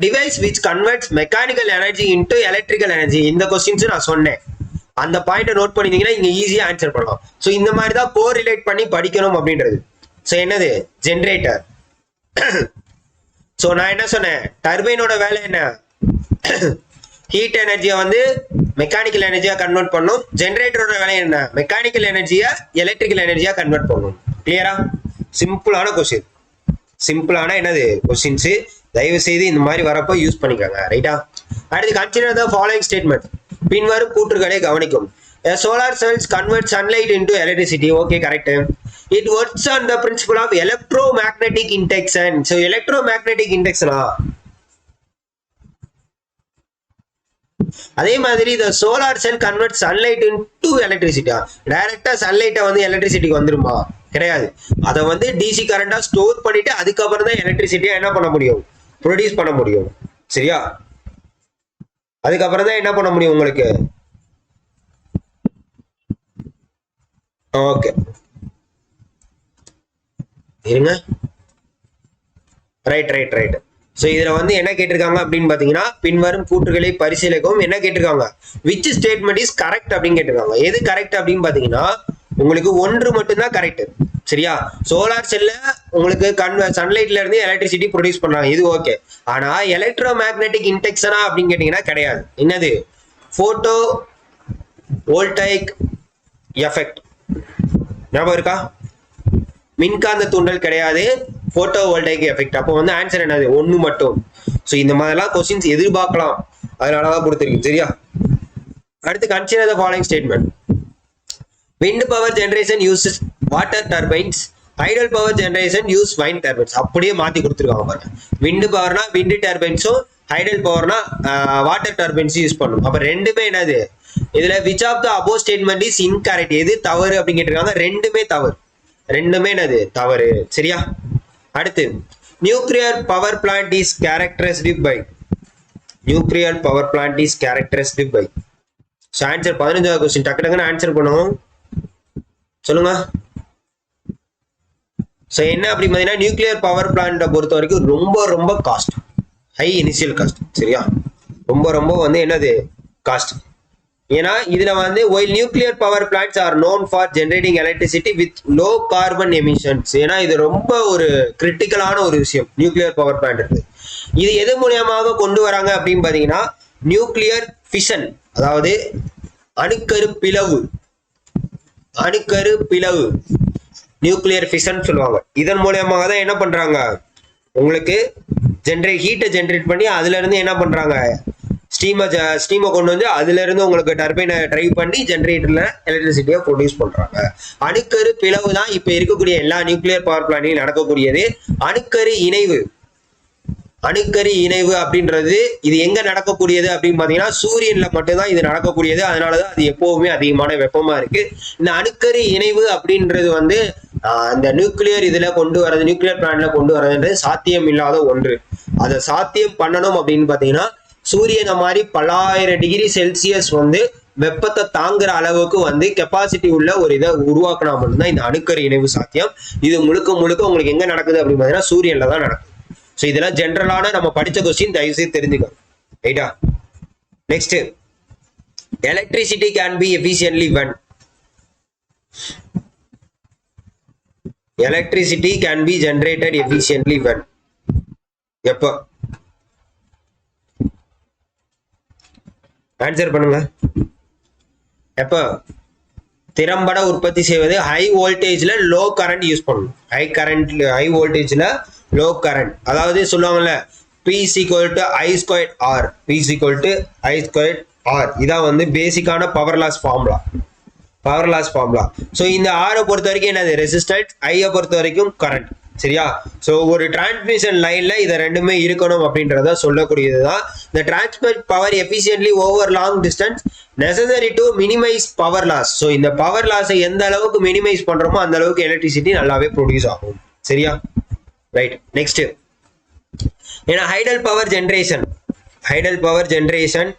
device which converts mechanical energy into electrical energy. இந்த கொஸ்டின்ஸ் நான் சொன்னேன், அந்த பாயிண்ட்டை நோட் பண்ணிட்டீங்கன்னா இங்க ஈஸியா ஆன்சர் பண்ணலாம். ஸோ இந்த மாதிரி தான் கோரிலேட் பண்ணி படிக்கணும் அப்படின்றது. ஸோ என்னது, ஜென்ரேட்டர். ஸோ நான் என்ன சொன்னேன், டர்பைனோட வேலை என்ன, ஹீட் எனர்ஜியை வந்து மெக்கானிக்கல் எனர்ஜியா கன்வெர்ட் பண்ணும். ஜென்ரேட்டரோட வேலை என்ன, மெக்கானிக்கல் எனர்ஜியா எலக்ட்ரிக்கல் எனர்ஜியா கன்வெர்ட் பண்ணும். கிளியரா? சிம்பிளான கொஸ்டின், சிம்பிளான என்னது கொஸ்டின்ஸ். தயவு செய்து இந்த மாதிரி வரப்போ யூஸ் பண்ணிக்கோங்க. ரைட்டா? அடுத்து கன்சிடர் த ஃபாலோயிங் ஸ்டேட்மெண்ட். பின்வரும் கூற்றுகளை கவனிக்கும். A solar cells convert sunlight into electricity. Okay, correct. It works on the principle of electromagnetic induction. So electromagnetic induction. அதே மாதிரி the solar cell converts sunlight into electricity. டைரக்டா சன்லைட்டை வந்து எலக்ட்ரிசிட்டிக்கு வந்துருமா? கிடையாது. அதை வந்து டிசி கரண்டா ஸ்டோர் பண்ணிட்டு அதுக்கப்புறம் தான் எலக்ட்ரிசிட்டியா என்ன பண்ண முடியும், ப்ரொடியூஸ் பண்ண முடியும். சரியா? அதுக்கப்புறம் தான் என்ன பண்ண முடியும் உங்களுக்கு. ஓகே, இருங்க. Right right right. ஸோ இதுல வந்து என்ன கேட்டிருக்காங்க அப்படின்னு பாத்தீங்கன்னா, பின்வரும் கூற்றுகளை பரிசீலிக்கவும். என்ன கேட்டிருக்காங்க, விச் ஸ்டேட்மெண்ட் இஸ் கரெக்ட் அப்படின்னு கேட்டிருக்காங்க. எது கரெக்ட் அப்படின்னு பாத்தீங்கன்னா உங்களுக்கு ஒன்று மட்டும்தான் கரெக்ட். சரியா? சோலார் செல்ல உங்களுக்கு சன்லைட்ல இருந்து எலக்ட்ரிசிட்டி ப்ரொடியூஸ் பண்றாங்க, இது ஓகே. ஆனா எலக்ட்ரோ மேக்னெட்டிக் இன்டெக்ஷனா அப்படின்னு கேட்டீங்கன்னா கிடையாது. என்னது, போட்டோ வோல்டைக் எஃபெக்ட். ஞாபகம் இருக்கா? மின்காந்த தூண்டல் கிடையாது, போட்டோ வோல்டைக் எஃபெக்ட். அப்போ வந்து ஆன்சர் என்னது, ஒன்று மட்டும். ஸோ இந்த மாதிரிலாம் கொஸ்டின்ஸ் எதிர்பார்க்கலாம், அதனாலதான் கொடுத்துருக்கு. சரியா? அடுத்து consider the following statement. wind power generation uses water turbines, tidal power generation use wind turbines. அப்படியே மாத்தி கொடுத்துருக்காங்க பாருங்க. wind powerனா wind turbines-உம் tidal powerனா water turbines use பண்ணும். அப்ப ரெண்டுமே என்னது, இதுல which of the above statement is incorrect, எது தவறு அப்படின்னு கேட்டிருக்காங்க. ரெண்டுமே தவறு, ரெண்டுமே என்னது தவறு. சரியா? அடுத்து nuclear power plant is characterised by. Nuclear power plant is characterised by. So answer 15வது கொஸ்டின் டக்கு டக்குன்னு ஆன்சர் பண்ணுவோம். சொல்லுங்க. ஸோ என்ன அப்படி பார்த்தீங்கன்னா, நியூக்ளியர் பவர் பிளான்ட்டை பொறுத்த வரைக்கும் ரொம்ப ரொம்ப காஸ்ட், ஹை இனிஷியல் காஸ்ட். சரியா? ரொம்ப ரொம்ப வந்து என்னது காஸ்ட். ஏன்னா இதுல வந்து oil nuclear power plants are known for generating electricity with low carbon emissions. ஏன்னா இது ரொம்ப ஒரு கிரிட்டிக்கலான ஒரு விஷயம் நியூக்ளியர் பவர் பிளான்ட் இருக்கு. இது எது மூலியமாக கொண்டு வராங்க அப்படின்னு பாத்தீங்கன்னா, நியூக்ளியர் ஃபிஷன், அதாவது அணுக்கரு பிளவு. அணுக்கரு பிளவு, நியூக்ளியர் ஃபிஷன் சொல்லுவாங்க. இதன் மூலியமாக தான் என்ன பண்றாங்க, உங்களுக்கு ஹீட்டை ஜென்ரேட் பண்ணி அதுல இருந்து என்ன பண்றாங்க, ஸ்டீமை கொண்டு வந்து அதுல இருந்து உங்களுக்கு டர்பைனை டிரைவ் பண்ணி ஜென்ரேட்டர்ல எலக்ட்ரிசிட்டியை ப்ரொடியூஸ் பண்றாங்க. அணுக்கரு பிளவு தான் இப்ப இருக்கக்கூடிய எல்லா நியூக்ளியர் பவர் பிளான்ட்லையும் நடக்கக்கூடியது. அணுக்கரு இணைவு, அணுக்கரு இணைவு அப்படின்றது இது எங்க நடக்கக்கூடியது அப்படின்னு பாத்தீங்கன்னா, சூரியன்ல மட்டும்தான் இது நடக்கக்கூடியது. அதனாலதான் அது எப்பவுமே அதிகமான வெப்பமா இருக்கு. இந்த அணுக்கரு இணைவு அப்படின்றது வந்து அந்த நியூக்ளியர் இதுல கொண்டு வரது, நியூக்ளியர் பிளான்ட்ல கொண்டு வரதுன்றது சாத்தியம் இல்லாத ஒன்று. அதை சாத்தியம் பண்ணணும் அப்படின்னு பாத்தீங்கன்னா, சூரியனை மாதிரி பல்லாயிரம் டிகிரி செல்சியஸ் வந்து வெப்பத்தை தாங்குற அளவுக்கு வந்து கெப்பாசிட்டி உள்ள ஒரு இதை உருவாக்கினா மட்டும்தான் இந்த அணுக்கரு இணைவு சாத்தியம். இது முழுக்க முழுக்க உங்களுக்கு எங்க நடக்குது அப்படின்னு பாத்தீங்கன்னா, சூரியன்ல தான் நடக்குது. ஸோ இதெல்லாம் ஜென்ரலான நம்ம படிச்ச கொஸ்டின், தயவு செய்து தெரிஞ்சுக்கணும். ரைட்டா? Next, electricity can be efficiently when. Electricity can be generated efficiently when. எப்போ? ஆன்சர் பண்ணுங்க. எப்போ? திறம்பட உற்பத்தி செய்வது ஹை வோல்டேஜ்ல லோ கரண்ட் யூஸ் பண்ணணும். ஹை வோல்டேஜ்ல லோ கரண்ட், அதாவது சொல்லுவாங்கல்ல P is equal to I squared R. P is equal to I squared R. இதான் வந்து பேசிக்கான power loss formula. Power loss formula. So இந்த ஆரை பொறுத்த வரைக்கும் என்னது ரெசிஸ்டன்ஸ், ஐயை பொறுத்த வரைக்கும் கரண்ட். சரியா? ஸோ ஒரு டிரான்ஸ்மிஷன் லைன்ல இதை ரெண்டுமே இருக்கணும் அப்படின்றத சொல்லக்கூடியதுதான். இந்த transmit power efficiently over long distance necessary to minimise power loss. So இந்த பவர் லாஸை எந்த அளவுக்கு மினிமைஸ் பண்றோமோ அந்த அளவுக்கு எலக்ட்ரிசிட்டி நல்லாவே ப்ரொடியூஸ் ஆகும். சரியா? ரைட். நெக்ஸ்ட், ஏன்னா hydel power generation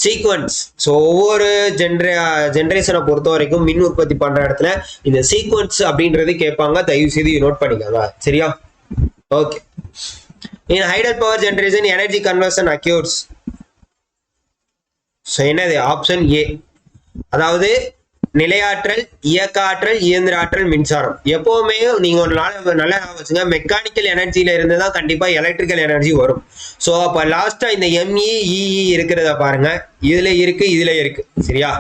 sequence. So ஒவ்வொரு ஜென்ரேஷனை பொறுத்த வரைக்கும் மின் உற்பத்தி பண்ற இடத்துல இந்த சீக்வன்ஸ் அப்படின்றது கேட்பாங்க. தயவு செய்து நோட் பண்ணிக்கோங்க. சரியா? Okay. In hydel power generation energy conversion occurs. So என்னது ஆப்ஷன் ஏ, அதாவது நிலையாற்றல், இயக்க ஆற்றல், இயந்திர ஆற்றல், மின்சாரம். எப்பவுமே நீங்க ஒரு நல்லா வச்சுங்க, மெக்கானிக்கல் எனர்ஜில இருந்து தான் கண்டிப்பா எலக்ட்ரிக்கல் எனர்ஜி வரும். ஸோ அப்ப லாஸ்டா இந்த எம்இஇ இருக்கிறத பாருங்க, இதுல இருக்கு. சரியா?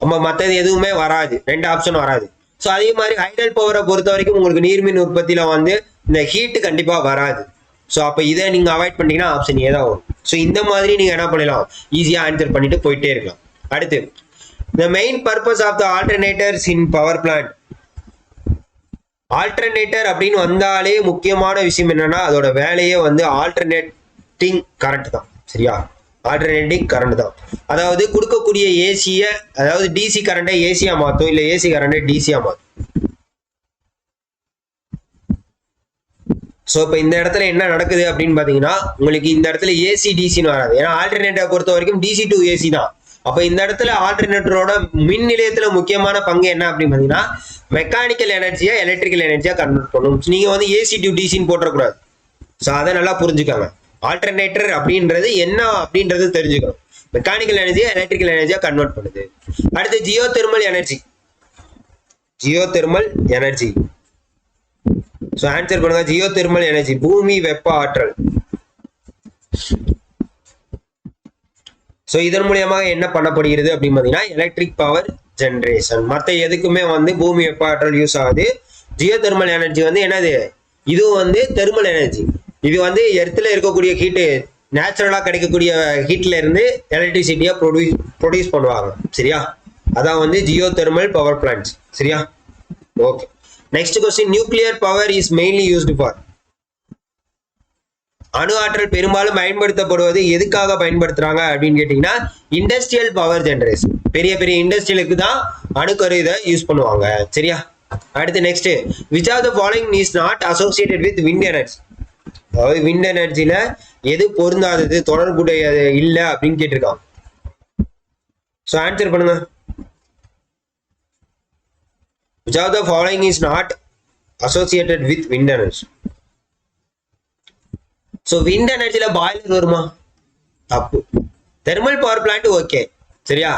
நம்ம மற்றது எதுவுமே வராது, 2 ஆப்ஷன் வராது. ஸோ அதே மாதிரி ஹைடல் பவரை பொறுத்த வரைக்கும் உங்களுக்கு நீர்மின் உற்பத்தியில வந்து இந்த ஹீட் கண்டிப்பா வராது. ஸோ அப்ப இதை நீங்க அவாய்ட் பண்ணீங்கன்னா ஆப்ஷன் ஏ தான் வரும். ஸோ இந்த மாதிரி நீங்க என்ன பண்ணலாம், ஈஸியா ஆன்சர் பண்ணிட்டு போயிட்டே இருக்கலாம். அடுத்து, the main purpose of the alternators in power plant. Alternator அப்படின்னு வந்தாலே முக்கியமான விஷயம் என்னன்னா அதோட வேலையே வந்து ஆல்டர்னேட்டிங் கரண்ட் தான். சரியா? ஆல்டர்னேட்டிங் கரண்ட் தான். அதாவது கொடுக்கக்கூடிய ஏசிய, அதாவது டிசி கரண்டை ஏசியா மாத்தும், இல்ல ஏசி கரண்டை டிசியா மாத்தும். ஸோ இப்போ இந்த இடத்துல என்ன நடக்குது அப்படின்னு பாத்தீங்கன்னா உங்களுக்கு இந்த இடத்துல ஏசி டிசின்னு வராது. ஏன்னா ஆல்டர்னேட்டரை பொறுத்த வரைக்கும் டிசி டு ஏசி தான். அப்ப இந்த இடத்துல ஆல்டர்னேட்டரோட மின் நிலையத்துல முக்கியமான பங்கு என்ன அப்படின்னு பாத்தீங்கன்னா மெக்கானிக்கல் எனர்ஜியா எலக்ட்ரிக்கல் எனர்ஜியா கன்வெர்ட் பண்ணும். நீங்க வந்து ஏசி டு டிசின்னு போட்டக்கூடாது. ஸோ அதை நல்லா புரிஞ்சுக்காங்க. ஆல்டர்னேட்டர் அப்படின்றது என்ன அப்படின்றது தெரிஞ்சுக்கணும். மெக்கானிக்கல் எனர்ஜியா எலக்ட்ரிக்கல் எனர்ஜியா கன்வெர்ட் பண்ணுது. அடுத்து Jio thermal energy. So answer பண்ணுங்க. ஜியோ தெர்மல் எனர்ஜி பூமி வெப்ப ஆற்றல். ஸோ இதன் மூலியமாக என்ன பண்ணப்படுகிறது அப்படின்னு பார்த்தீங்கன்னா எலக்ட்ரிக் பவர் ஜென்ரேஷன். மற்ற எதுக்குமே வந்து பூமி வெப்ப ஆற்றல் யூஸ் ஆகுது. ஜியோ தெர்மல் எனர்ஜி வந்து என்னது, இது வந்து தெர்மல் எனர்ஜி. இது வந்து எர்த்தில் இருக்கக்கூடிய ஹீட்டு, நேச்சுரலாக கிடைக்கக்கூடிய ஹீட்ல இருந்து எலக்ட்ரிசிட்டியா ப்ரொடியூஸ் பண்ணுவாங்க. சரியா? அதான் வந்து ஜியோ தெர்மல் பவர் பிளான்ட்ஸ். சரியா? Okay. Next question, nuclear power is mainly used for. அணு ஆற்றல் பெரும்பாலும் பயன்படுத்தப்படுவது எதுக்காக பயன்படுத்துறாங்க அப்படின்னு கேட்டீங்கன்னா இண்டஸ்ட்ரியல் பவர் ஜெனரேஷன். பெரிய பெரிய இண்டஸ்ட்ரியலுக்கு தான் அணுக்கரு இதை யூஸ் பண்ணுவாங்க. சரியா? அடுத்து next, which of the following is not associated with wind energy. அதாவது விண்ட் எனர்ஜில எது பொருந்தாதது, தொடர்புடையது இல்லை அப்படின்னு கேட்டிருக்காங்க. ஸோ ஆன்சர் பண்ணுங்க. Which of the following is not associated with wind energy. So wind எனர்ஜில பாய்லர் வருமா? தப்பு. Thermal power plant okay. சரியா?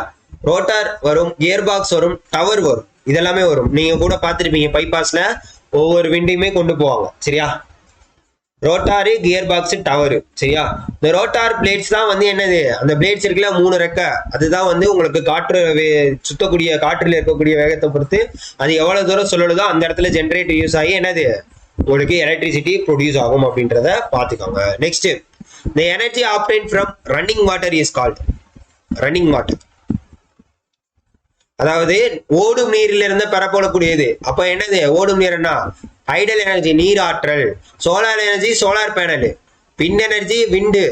ரோட்டார் வரும், கியர் பாக்ஸ் வரும், டவர் வரும், இதெல்லாமே வரும். நீங்க கூட பார்த்துருப்பீங்க பைபாஸ்ல ஒவ்வொரு விண்டையுமே கொண்டு போவாங்க. சரியா? ரோட்டாரு, கியர் பாக்ஸ், டவர். சரியா? இந்த ரோட்டார் பிளேட்ஸ் தான் வந்து என்னது, அந்த பிளேட்ஸ் இருக்குல்ல 3 ரெக்கை, அதுதான் வந்து உங்களுக்கு காற்று சுத்தக்கூடிய காற்றில் இருக்கக்கூடிய வேகத்தை பொறுத்து அது எவ்வளவு தூரம் சொல்லலுதோ அந்த இடத்துல ஜென்ரேட்டர் யூஸ் ஆகி என்னது உங்களுக்கு எலக்ட்ரிசிட்டி ப்ரொடியூஸ் ஆகும் அப்படின்றத பார்த்துக்கோங்க. Next, the energy obtained from running water is called running water. அதாவது ஓடும் நீரில் இருந்து பெறப்படக்கூடியது. அப்ப என்னது ஓடும் நீர்னா ஹைடல் எனர்ஜி, நீர் ஆற்றல். Solar energy, solar panel. Wind energy, wind.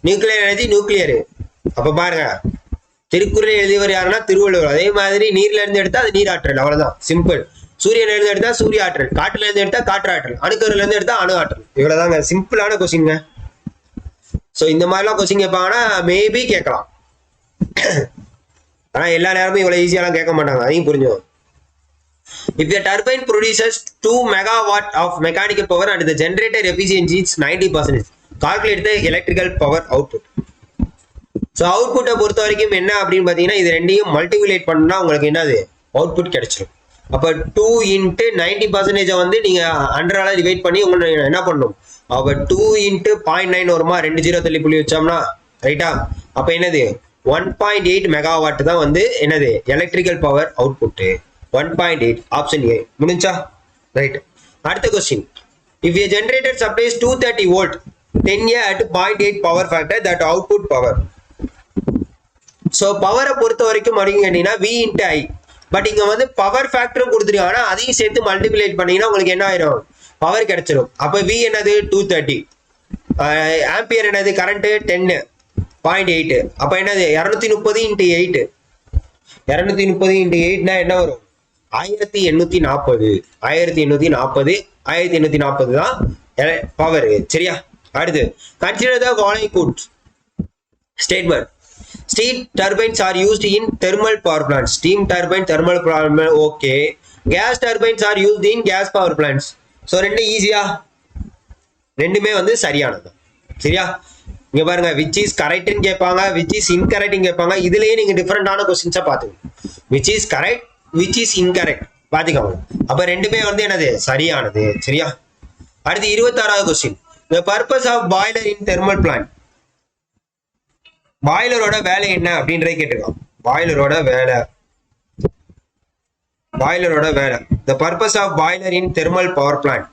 Nuclear energy, nuclear. அப்ப பாருங்க, திருக்குறள் எழுதியவர் யாருன்னா திருவள்ளுவர். அதே மாதிரி நீர்ல இருந்து எடுத்தா அது நீர் ஆற்றல், அவ்வளவுதான், சிம்பிள். சூரியன் இருந்து எடுத்தா சூரிய ஆற்றல், காற்றுல இருந்து எடுத்தா காற்று ஆற்றல், அணுக்கருல இருந்து எடுத்தா அணு ஆற்றல். இவ்வளவுதாங்க, சிம்பிளான கொஸ்டின்ங்க. ஸோ இந்த மாதிரிலாம் கொஸ்டின் கேட்பாங்கன்னா மேபி கேட்கலாம். ஆனா எல்லா நேரமும் இவ்வளவு ஈஸியாலாம் கேட்க மாட்டாங்க, அதையும் புரிஞ்சும். If the turbine produces 2 megawatt of mechanical power and the generator efficiency is 90%, calculate the electrical power output. So அவுட்புட்டை பொறுத்த வரைக்கும் என்ன அப்படின்னு பார்த்தீங்கன்னா இது ரெண்டையும் மல்டிபிளேட் பண்ணா உங்களுக்கு என்னது அவுட்புட் கிடைச்சிடும். அப்போ 2 × 90% வந்து நீங்க 100ஆல டிவைட் பண்ணி உங்களுக்கு என்ன பண்ணணும், அப்போ 2 × 0.9 வருமா, 2 0 தள்ளி புள்ளி வச்சோம்னா, ரைட்டா? அப்ப என்னது 1.8 மெகாவாட் தான் வந்து என்னது electrical power output. 1.8 option A. முடிஞ்சா? ரைட். அடுத்த question, if a generator supplies 230 volt 10A at 0.8 power factor, that output power. So பவரை பொறுத்த வரைக்கும் அப்படின்னு கேட்டீங்கன்னா V இன்ட்டு I. பட் இங்க வந்து பவர் ஃபேக்டரும் கொடுத்துருக்காங்க, ஆனா அதையும் சேர்த்து மல்டிபிளேட் பண்ணீங்கன்னா உங்களுக்கு என்ன ஆயிரும், பவர் கிடைச்சிடும். அப்ப V என்னது 230, ஆம்பியர் என்னது கரண்ட் 10.8, அப்ப என்னது 230 இன்ட்டு 8, 230 இன்ட்டு 8னா என்ன வரும், 1840. 1840 தான் பவர். சரியா? அடுத்து consider the following goods statement. Steam turbines are used in thermal power plants. Steam turbine, thermal power plant, okay. Gas turbines are used in gas power plants. So ரெண்டு ஈஸியா, ரெண்டுமே வந்து சரியானது. சரியா? இங்க பாருங்க, which is correct ன்னு கேட்பாங்க, which is incorrect ன்னு கேட்பாங்க. இதுலயே நீங்க டிஃபரெண்டான क्वेश्चंस பாத்துங்க. which is correct, which is incorrect பாத்துக்கோங்க. அப்ப ரெண்டுமே வந்து என்னது, சரியானது. சரியா? அடுத்து 26வது question. The purpose of boiler in thermal plant. பாய்லரோட வேலை என்ன அப்படின்றத கேட்டிருக்கோம். பாய்லரோட வேலை the purpose of boiler in thermal power plant.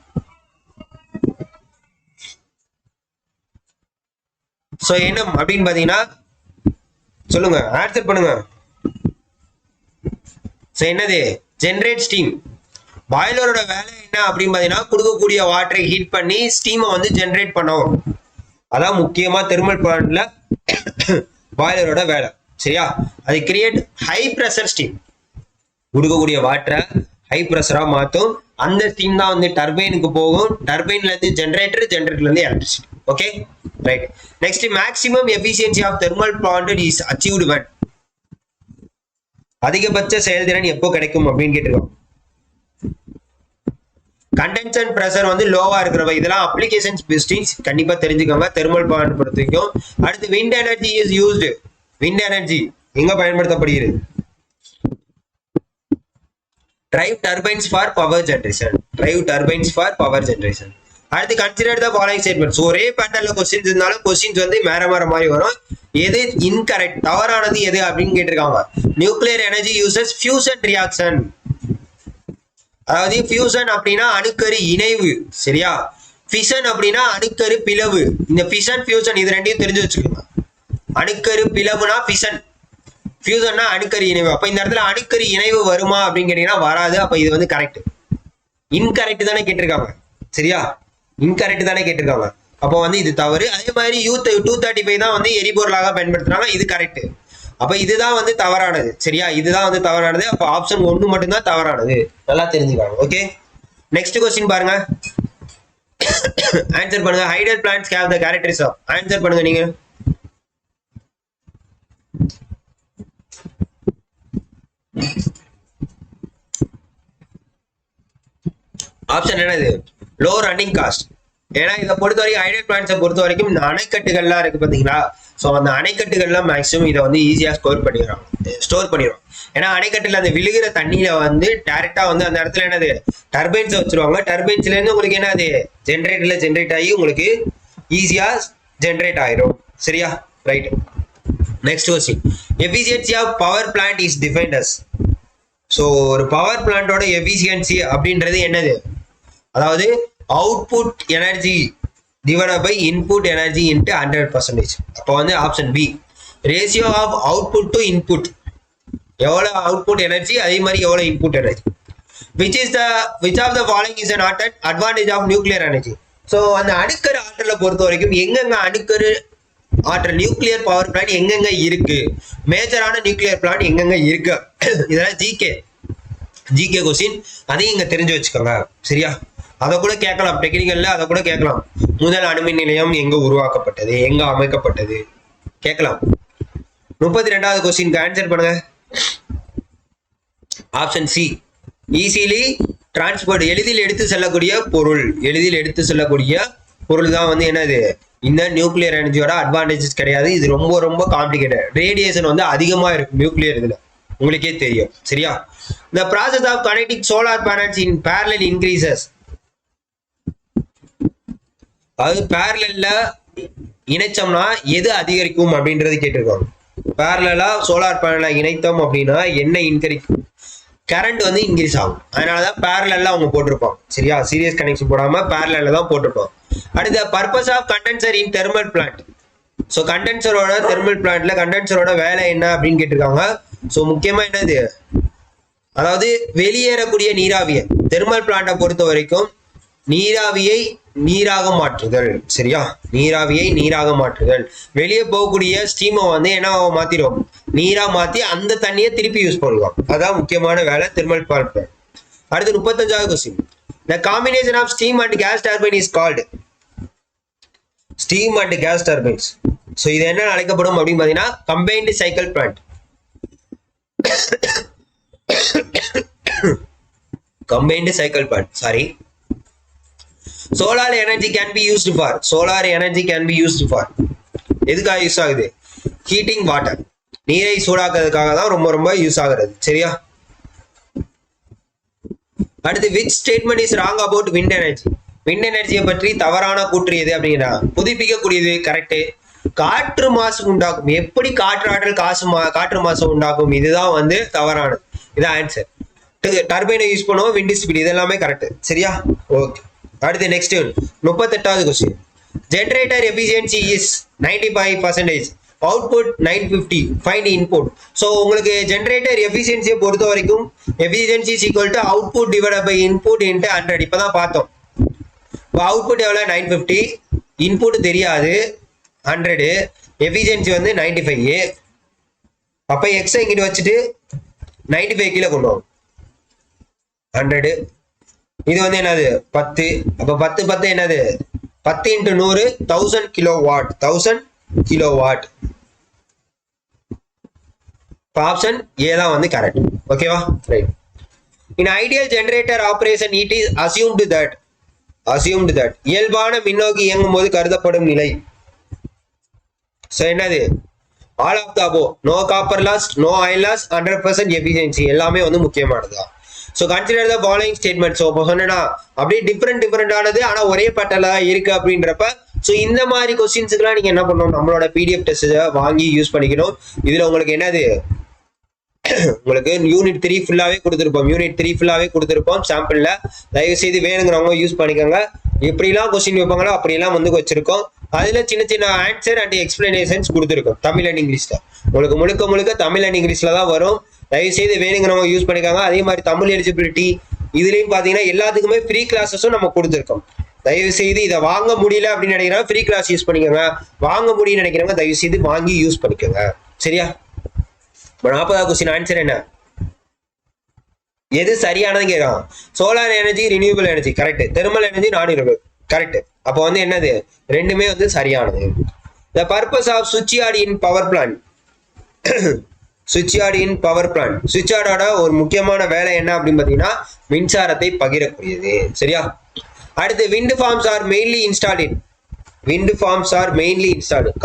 So என்ன அப்படின்னு பாத்தீங்கன்னா சொல்லுங்க, ஆன்சர் பண்ணுங்க. சோ என்னது, ஜெனரேட் ஸ்டீம். பாய்லரோட வேலை என்ன அப்படின்னு பாத்தீங்கன்னா கொடுக்கக்கூடிய வாட்டரை ஹீட் பண்ணி ஸ்டீமை வந்து ஜெனரேட் பண்ணும். அதான் முக்கியமா தெர்மல் பிளான்ட்ல பாய்லரோட வேலை. சரியா? அது கிரியேட் ஹை பிரஷர் ஸ்டீம், கொடுக்கக்கூடிய வாட்டரை ஹை பிரஷரா மாத்தும். அந்த ஸ்டீம் தான் வந்து டர்பைனுக்கு போகும், டர்பைன்ல இருந்து ஜெனரேட்டர்ல இருந்து electricity. Okay right. Next, maximum efficiency of thermal plant is achieved when. அதிகபட்ச செயல்திறன் எப்போ கிடைக்கும் அப்படின்னு கேட்டிருக்கோம். கண்டென்சன் பிரஷர் வந்து லோவா இருக்கிறவ, இதெல்லாம் அப்ளிகேஷன்ஸ் பெஸ்டிங்ஸ் கண்டிப்பா தெரிஞ்சுக்கோங்க தெர்மல் பவர் பொறுத்த வரைக்கும். அடுத்து wind energy is used. Wind energy எங்க பயன்படுத்தப்படுகிறது, drive turbines for power generation. அடுத்து கன்சிடர் த ஃபாலோயிங் ஸ்டேட்மெண்ட்ஸ். ஒரே பேட்டர்ன்ல क्वेश्चंस இருந்தாலும் क्वेश्चंस வந்து வேற மாதிரி வரும். எது இன்கரெக்ட், தவறானது எது அப்படின்னு கேட்டிருக்காங்க. Nuclear energy uses fusion reaction. அதாவது ஃபியூஷன் அப்படின்னா அணுக்கரு இணைவு. சரியா? ஃபிஷன் அப்படின்னா அணுக்கரு பிளவு. இந்த ஃபிஷன் ஃபியூஷன் இது ரெண்டையும் தெரிஞ்சு வச்சுக்கோங்க. அணுக்கரு பிளவுனா ஃபிஷன், ஃபியூஷன்னா அணுக்கரு இணைவு. அப்ப இந்த இடத்துல அணுக்கரு இணைவு வருமா அப்படின்னு கேட்டீங்கன்னா வராது. அப்ப இது வந்து கரெக்ட். இன்கரெக்ட் தானே கேட்டிருக்காங்க. சரியா? இன்கரெக்ட் தானே கேட்டிருக்காங்க. அப்போ வந்து இது தவறு. அதே மாதிரி U235 தான் வந்து எரிபொருளாக பயன்படுத்துறாங்க, இது கரெக்ட். அப்ப இதுதான் வந்து தவறானது. சரியா? இதுதான் வந்து தவறானது. அப்ப ஆப்ஷன் 1 மட்டும் தான் தவறானது. நல்லா தெரிஞ்சுக்காங்க. ஓகே, நெக்ஸ்ட் क्वेश्चन பாருங்க. ஆன்சர் பண்ணுங்க. Hydel plants have the characteristics of. Answer பண்ணுங்க நீங்க. ஆப்ஷன் என்னது, லோ ரன்னிங் காஸ்ட். ஏன்னா இதை பொறுத்த வரைக்கும் ஹைடல் பிளான்ட்ஸை பொறுத்த வரைக்கும் இந்த அணைக்கட்டுகள்லாம் இருக்கு பாத்தீங்களா. ஸோ அந்த அணைக்கட்டுகள்லாம் மேக்ஸிமம் இதை வந்து ஈஸியா ஸ்டோர் பண்ணிடுறோம். ஏன்னா அணைக்கட்டுல அந்த விழுகிற தண்ணியில வந்து டைரக்டா வந்து அந்த இடத்துல என்னது டர்பைன்ஸ் வச்சிருவாங்க. டர்பைன்ஸ்ல இருந்து உங்களுக்கு என்னது ஜென்ரேட்டர்ல ஜென்ரேட் ஆகி உங்களுக்கு ஈஸியா ஜென்ரேட் ஆயிரும். சரியா? Right. Next question. Efficiency of power plant is defined as. So ஒரு பவர் பிளான்ட்டோட எஃபிஷியன்சி அப்படின்றது என்னது, அதாவது output energy divided by input energy into 100%. அப்போ வந்து option B, ratio of output to input. எவ்வளோ அவுட்புட் எனர்ஜி அதே மாதிரி எவ்வளோ input energy. which of the following is an advantage of nuclear energy. So அந்த அணுக்கரு ஆற்றலை பொறுத்த வரைக்கும் எங்கெங்க அணுக்கரு ஆற்றல் நியூக்ளியர் பவர் பிளான்ட் எங்கெங்க இருக்கு, மேஜரான நியூக்ளியர் பிளான்ட் எங்கெங்க இருக்கு, இதெல்லாம் ஜிகே கொஸ்டின். அதையும் இங்க தெரிஞ்சு வச்சுக்கோங்க. சரியா? அதை கூட கேட்கலாம் டெக்னிக்கல்ல, அதை கூட கேட்கலாம். முதல் அணுமின் நிலையம் எங்க உருவாக்கப்பட்டது, எங்க அமைக்கப்பட்டது கேட்கலாம். 32வது क्वेश्चनக்கு ஆன்சர் பண்ணுங்க. ஆப்ஷன் சி, ஈஸிலி டிரான்ஸ்போர்ட், எளிதில் எடுத்து செல்லக்கூடிய பொருள் தான் வந்து என்னது இந்த நியூக்ளியர் எனர்ஜியோட அட்வான்டேஜஸ் கிடையாது. இது ரொம்ப ரொம்ப காம்ப்ளிகேட்டட். ரேடியேஷன் வந்து அதிகமா இருக்கும் நியூக்ளியர் இதுல, உங்களுக்கே தெரியும். சரியா? The process of connecting solar panels in parallel increases. அது பேரலல்ல இணைச்சோம்னா எது அதிகரிக்கும் அப்படின்றது கேட்டிருக்காங்க. பேரலா சோலார் பேனலை இணைத்தோம் அப்படின்னா என்ன இன்கிரீஸ், கரண்ட் வந்து இன்க்ரீஸ் ஆகும். அதனாலதான் பேரலல்ல அவங்க போட்டிருப்பாங்க. சரியா? சீரியஸ் கனெக்ஷன் போடாம பேரலல்ல தான் போட்டிருப்பாங்க. அடுத்த purpose of condenser in thermal plant. So கண்டென்சரோட தெர்மல் பிளான்ட்ல கண்டென்சரோட வேலை என்ன அப்படின்னு கேட்டிருக்காங்க. ஸோ முக்கியமா என்னது, அதாவது வெளியேறக்கூடிய நீராவியை தெர்மல் பிளான்ட்டை பொறுத்த வரைக்கும் நீராவியை நீராக மாற்றுதல். சரியா, நீராவியை நீராக மாற்றுதல். வெளியே போகக்கூடிய ஸ்டீமை வந்து என்ன மாத்திரும், நீரா மாத்தி அந்த தண்ணியை திருப்பி யூஸ் பண்ணுவோம். அதான் முக்கியமான வேலை தெர்மல் பிளான்ட். அடுத்து 35வது question. The combination of steam and gas turbine is called steam and gas turbines. So இது என்ன அழைக்கப்படும் அப்படின்னு பார்த்தீங்கன்னா combined cycle plant. combined cycle plant. Sorry. Solar energy can be used for. Solar energy can be used for. எதுக்காக use ஆகுது, heating water, நீரை சூடாக்குறதுக்காக தான் ரொம்ப ரொம்ப யூஸ் ஆகுறது. சரியா, அடுத்து which statement is wrong about wind energy? wind எனர்ஜியை பற்றி தவறான கூற்று எது அப்படின்னா புதுப்பிக்கக்கூடியது. கரெக்ட். காற்று மாசு உண்டாக்கும். எப்படி காற்று ஆற்றல் காற்று மாசு உண்டாக்கும், இதுதான் வந்து தவறானது. இதான் ஆன்சர். டர்பைனை யூஸ் பண்ணுவோம், விண்ட் ஸ்பீட், இதெல்லாமே கரெக்ட். சரியா, ஓகே. அடுத்து நெக்ஸ்ட் 38வது question. Generator efficiency is 95%, output 950, find input. So உங்களுக்கு ஜென்ரேட்டர் எஃபிஷியன்சியை பொறுத்த வரைக்கும் efficiency is equal to output divide by input into 100. இப்போ தான் பார்த்தோம். இப்போ அவுட்புட் எவ்வளோ, 950, இன்புட் தெரியாது 100, எஃபிஷியன்சி வந்து 95. அப்போ எக்ஸை இங்கிட்டு வச்சுட்டு 95 கீழே கொண்டு வரும் 100. இது வந்து என்னது 10. அப்போ 10 என்னது 10 × 100 1000 கிலோவாட். 1000 கிலோவாட். ஆப்ஷன் ஏ தான் வந்து கரெக்ட். ஓகேவா, right. In ideal generator operation it is assumed that இயல்பான மின்னோக்கி இயங்கும் போது கருதப்படும் நிலை. ஸோ என்னது, all of the above. No copper loss, no oil loss, 100% efficiency, எல்லாமே வந்து முக்கியமானதுதான். So consider the following statement. So இப்போ சொன்னா அப்படியே டிஃப்ரெண்டானது ஆனால் ஒரே பட்டலா இருக்கு அப்படின்றப்ப ஸோ இந்த மாதிரி கொஸ்டின்ஸுக்குலாம் நீங்க என்ன பண்ணணும், நம்மளோட பிடிஎஃப் டெஸ்ட்டை வாங்கி யூஸ் பண்ணிக்கணும். இதுல உங்களுக்கு என்னது, உங்களுக்கு யூனிட் 3 ஃபுல்லாவே கொடுத்துருப்போம் சாம்பிள்ல. தயவு செய்து வேணுங்கிறவங்க யூஸ் பண்ணிக்கோங்க. எப்படிலாம் கொஸ்டின் வைப்பாங்களோ அப்படியெல்லாம் வந்து வச்சிருக்கோம். அதுல சின்ன சின்ன ஆன்சர் அண்ட் எக்ஸ்பிளனேஷன்ஸ் கொடுத்துருக்கோம் தமிழ் அண்ட் இங்கிலீஷ்ல. உங்களுக்கு முழுக்க தமிழ் அண்ட் இங்கிலீஷ்ல தான் வரும். தயவு செய்து வேணுங்கிறவங்க யூஸ் பண்ணிக்காங்க. அதே மாதிரி தமிழ் எலிஜிபிலிட்டி இதுலயும் பாத்தீங்கன்னா எல்லாத்துக்குமே ஃப்ரீ கிளாஸஸும் நம்ம கொடுத்துருக்கோம். தயவு செய்து இதை வாங்க முடியல அப்படின்னு நினைக்கிறவங்க ஃப்ரீ கிளாஸ் யூஸ் பண்ணிக்கோங்க. வாங்க முடியும்னு நினைக்கிறவங்க தயவு செய்து வாங்கி யூஸ் பண்ணிக்கோங்க. சரியா, 40வது கொஸ்டின் ஆன்சர் என்ன, எது சரியானது கேட்கலாம். Solar energy renewable energy correct, thermal energy நான் ரினியூவபிள் கரெக்ட். அப்போ வந்து என்னது, ரெண்டுமே வந்து சரியானது. த பர்பஸ் ஆஃப் சுவிட்ச் யார்ட் இன் பவர் பிளான்ட். சுவிட்ச் யார்டோட ஒரு முக்கியமான வேலை என்ன அப்படின்னு பார்த்தீங்கன்னா மின்சாரத்தை பகிரக்கூடியது. சரியா, அடுத்து wind farms are mainly installed.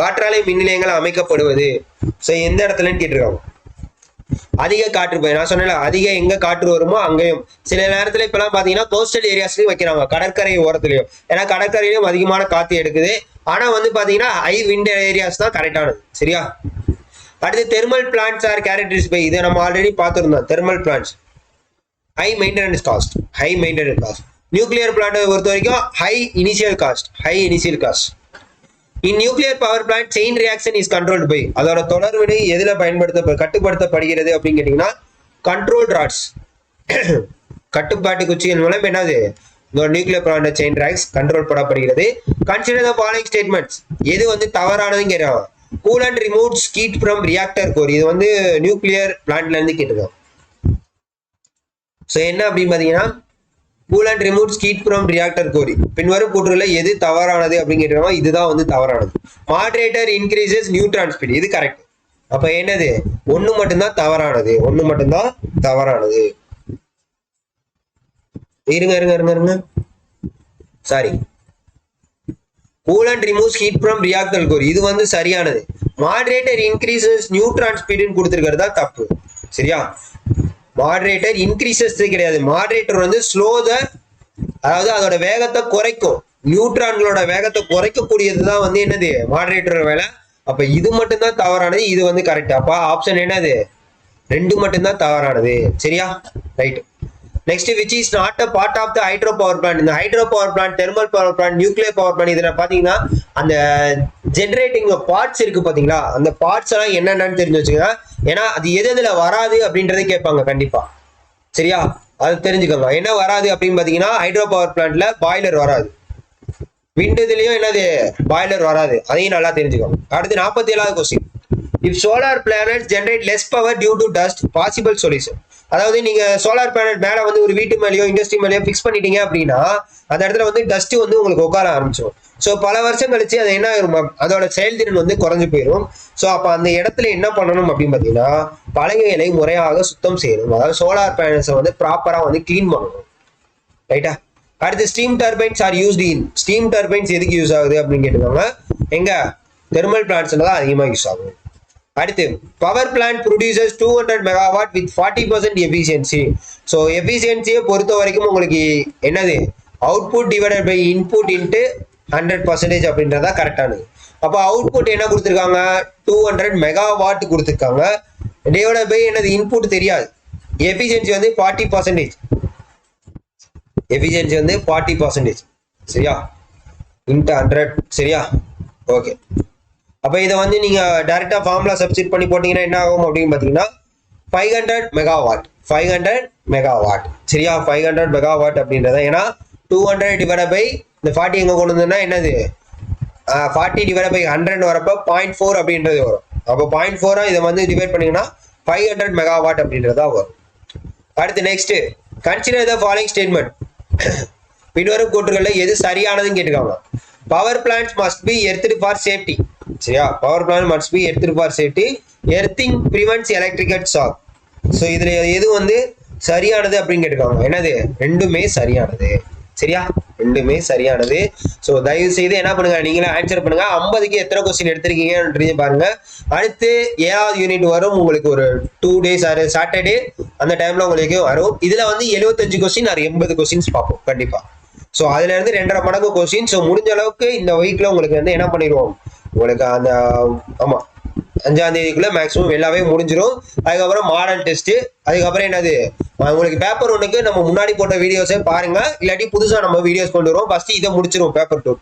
காற்றாலை மின் நிலையங்கள் அமைக்கப்படுவது. ஸோ எந்த இடத்துலன்னு கேட்டிருக்காங்க. அதிக காற்று போய் நான் சொன்னேன்ல, அதிக எங்க காற்று வருமோ அங்கேயும். சில நேரத்துல இப்பெல்லாம் பாத்தீங்கன்னா கோஸ்டல் ஏரியாஸ்லயும் வைக்கிறாங்க, கடற்கரை ஓரத்துலயும். ஏன்னா கடற்கரையிலும் அதிகமான காத்து எடுக்குது. ஆனா வந்து பாத்தீங்கன்னா ஹை விண்ட் ஏரியாஸ் தான் கரெக்டானது. சரியா, அடுத்து thermal plants are characteristic by. இதை நம்ம ஆல்ரெடி பார்த்துருந்தோம். Thermal plants high maintenance cost. Nuclear பிளான்ட்டை பொறுத்த வரைக்கும் high initial cost. In nuclear power plant chain reaction is controlled by. அதோட தொடர்வினை எதுல கட்டுப்படுத்தப்படுகிறது அப்படின்னு கேட்டீங்கன்னா கண்ட்ரோல் ராட்ஸ். கட்டுப்பாட்டு குச்சியின் மூலம் என்னது, இந்த nuclear plant chain reacts control பண்ணப்படுகிறது. Consider the following statements. எது வந்து தவறானதுன்னு கேட்கிறாங்க. Coolant removes heat from reactor core. இது வந்து நியூக்ளியர் பிளான்ட்ல இருந்து கேட்டிருக்காங்க. ஸோ என்ன அப்படின்னு பாத்தீங்கன்னா coolant removes heat from reactor core. பின்வரும் கூற்றுல எது தவறானது அப்படின்னு கேட்டிருக்காங்க. இதுதான் வந்து தவறானது. Moderator increases neutron speed. இது கரெக்ட். அப்ப என்னது, ஒண்ணு மட்டும்தான் தவறானது. இருங்க sorry, coolant removes heat from reactor core இது வந்து சரியானது. மாடரேட்டர் இன்க்ரீசஸ் நியூட்ரான் ஸ்பீடுன்னு கொடுத்துருக்கிறது தான் தப்பு. சரியா, மாடரேட்டர் இன்க்ரீசஸ் கிடையாது. மாடரேட்டர் வந்து அதாவது அதோட வேகத்தை குறைக்கும். நியூட்ரான்களோட வேகத்தை குறைக்கக்கூடியதுதான் வந்து என்னது, மாடரேட்டர் வேலை. அப்ப இது மட்டும்தான் தவறானது, இது வந்து கரெக்ட். அப்ப ஆப்ஷன் என்னது, 2 மட்டும்தான் தவறானது. சரியா, right. Next which is not a part of the hydro power plant. இந்த hydro power plant, thermal power plant, nuclear power plant இதுல பாத்தீங்கன்னா அந்த ஜெனரேட்டிங் பார்ட்ஸ் இருக்கு பாத்தீங்களா, அந்த பார்ட்ஸ் எல்லாம் என்னென்னு தெரிஞ்சு வச்சுக்கோங்க. ஏன்னா அது எது எதுல வராது அப்படின்றத கேட்பாங்க கண்டிப்பா. சரியா, அது தெரிஞ்சுக்கோங்க. என்ன வராது அப்படின்னு பாத்தீங்கன்னா ஹைட்ரோ பவர் பிளான்ட்ல பாய்லர் வராது, விண்ட் இதுலயும் என்னது பாய்லர் வராது, அதையும் நல்லா தெரிஞ்சுக்கோங்க. அடுத்து 47வது question. If solar planet generate less power due to dust possible solution. அதாவது நீங்க சோலார் பிளானட் மேல வந்து ஒரு வீட்டு மேலேயோ இண்டஸ்ட்ரி மேலேயோ ஃபிக்ஸ் பண்ணிட்டீங்க அப்படின்னா அந்த இடத்துல வந்து டஸ்ட் வந்து உங்களுக்கு உட்கார ஆரம்பிச்சிடும். ஸோ பல வருஷம் கழிச்சு அது என்ன ஆகும், அதோட செயல்திறன் வந்து குறைஞ்சு போயிடும். ஸோ அப்போ அந்த இடத்துல என்ன பண்ணணும் அப்படின்னு பார்த்தீங்கன்னா பலகைகளை முறையாக சுத்தம் செய்யணும். அதாவது சோலார் பேனல்ஸை வந்து ப்ராப்பராக வந்து கிளீன் பண்ணணும். ரைட்டா. அடுத்து steam turbines are used in. Steam turbines எதுக்கு யூஸ் ஆகுது அப்படின்னு கேட்டுக்கோங்க. எங்க தெர்மல் பிளான்ட்ஸ்ல தான் அதிகமாக யூஸ் ஆகும். அடுத்து power plant producers 200 megawatt with 40% efficiency. So எஃபிஷியன்சியை பொறுத்த வரைக்கும் உங்களுக்கு என்னது output divided by input into 100% அப்படின்றதா கரெக்டானது. அப்போ அவுட்புட் என்ன கொடுத்துருக்காங்க, 200 மெகாவாட் கொடுத்துருக்காங்க. டிவைடட் பை என்னது இன்புட் தெரியாது. எஃபிஷியன்சி வந்து 40%. எஃபிஷியன்சி வந்து 40%. சரியா, இன்ட்டு 100. சரியா, ஓகே. அப்போ இதை வந்து நீங்கள் டைரெக்டாக ஃபார்முலா சப்ஸ்டிட் பண்ணி போட்டிங்கன்னா என்ன ஆகும் அப்படின்னு பார்த்தீங்கன்னா 500 மெகாவாட். 500 மெகாவாட். சரியா, 500 மெகாவாட் அப்படின்றத. ஏன்னா 200 டிவைட் பை இந்த 40 எங்கே கொண்டு வந்தோம்னா என்னது 40 டிவைட் பை 100 வரப்போ 0.4 அப்படின்றது வரும். அப்போ 0.4 இதை வந்து டிவைட் பண்ணிங்கன்னா 500 மெகாவாட் அப்படின்றதா வரும். அடுத்து next consider the following statement. பின்வரும் கூற்றுகளில் எது சரியானதுன்னு கேட்டுக்காங்க. Power plants must be earthed for safety. சரியா, power plant must be earthed for safety. Earthing prevents electrical shock. So இதுல எது வந்து சரியானது அப்படின்னு கேட்டுக்காங்க. என்னது ரெண்டுமே சரியானது. சரியா, ரெண்டுமே சரியானது. ஸோ தயவு செய்து என்ன பண்ணுங்க, நீங்களே ஆன்சர் பண்ணுங்க. 50க்கு எத்தனை கொஸ்டின் எடுத்திருக்கீங்கன்னு பாருங்க. அடுத்து 7வது யூனிட் வரும் உங்களுக்கு ஒரு 2 days சாட்டர்டே அந்த டைம்ல உங்களுக்கு வரும். இதுல வந்து 75 கொஸ்டின் 80 கொஸ்டின்ஸ் பார்ப்போம் கண்டிப்பா. ஸோ அதுல இருந்து 2.5 மடங்கு கொஸ்டின். ஸோ முடிஞ்ச அளவுக்கு இந்த வீக்ல உங்களுக்கு வந்து என்ன பண்ணிடுவோம், உங்களுக்கு அந்த ஆமா 5ஆம் தேதிக்குள்ள மேக்ஸிமம் எல்லாமே முடிஞ்சிடும். அதுக்கப்புறம் மாடல் டெஸ்ட், அதுக்கப்புறம் என்னது உங்களுக்கு பேப்பர் 1க்கு நம்ம முன்னாடி போட்ட வீடியோஸே பாருங்க, இல்லாட்டி புதுசா நம்ம வீடியோஸ் கொண்டு வருவோம். ஃபர்ஸ்ட் இதை முடிச்சிருவோம் பேப்பர் 2.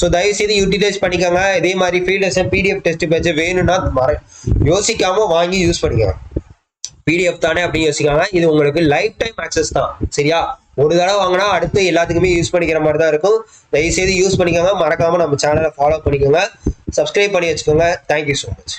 ஸோ தயவு செய்து யூட்டிலைஸ் பண்ணிக்கோங்க. இதே மாதிரி free lesson PDF test batch வேணும்னா யோசிக்காம வாங்கி யூஸ் பண்ணிக்கோங்க. பிடிஎஃப் தானே அப்படின்னு யோசிக்காங்க. இது உங்களுக்கு லைஃப் டைம் ஆக்சஸ் தான். சரியா, ஒரு தடவை வாங்கினா அடுத்து எல்லாத்துக்குமே யூஸ் பண்ணிக்கிற மாதிரி தான் இருக்கும். தயவு செய்து யூஸ் பண்ணிக்கோங்க. மறக்காம நம்ம சேனலை ஃபாலோ பண்ணிக்கோங்க, சப்ஸ்கிரைப் பண்ணி வச்சுக்கோங்க. Thank you so much.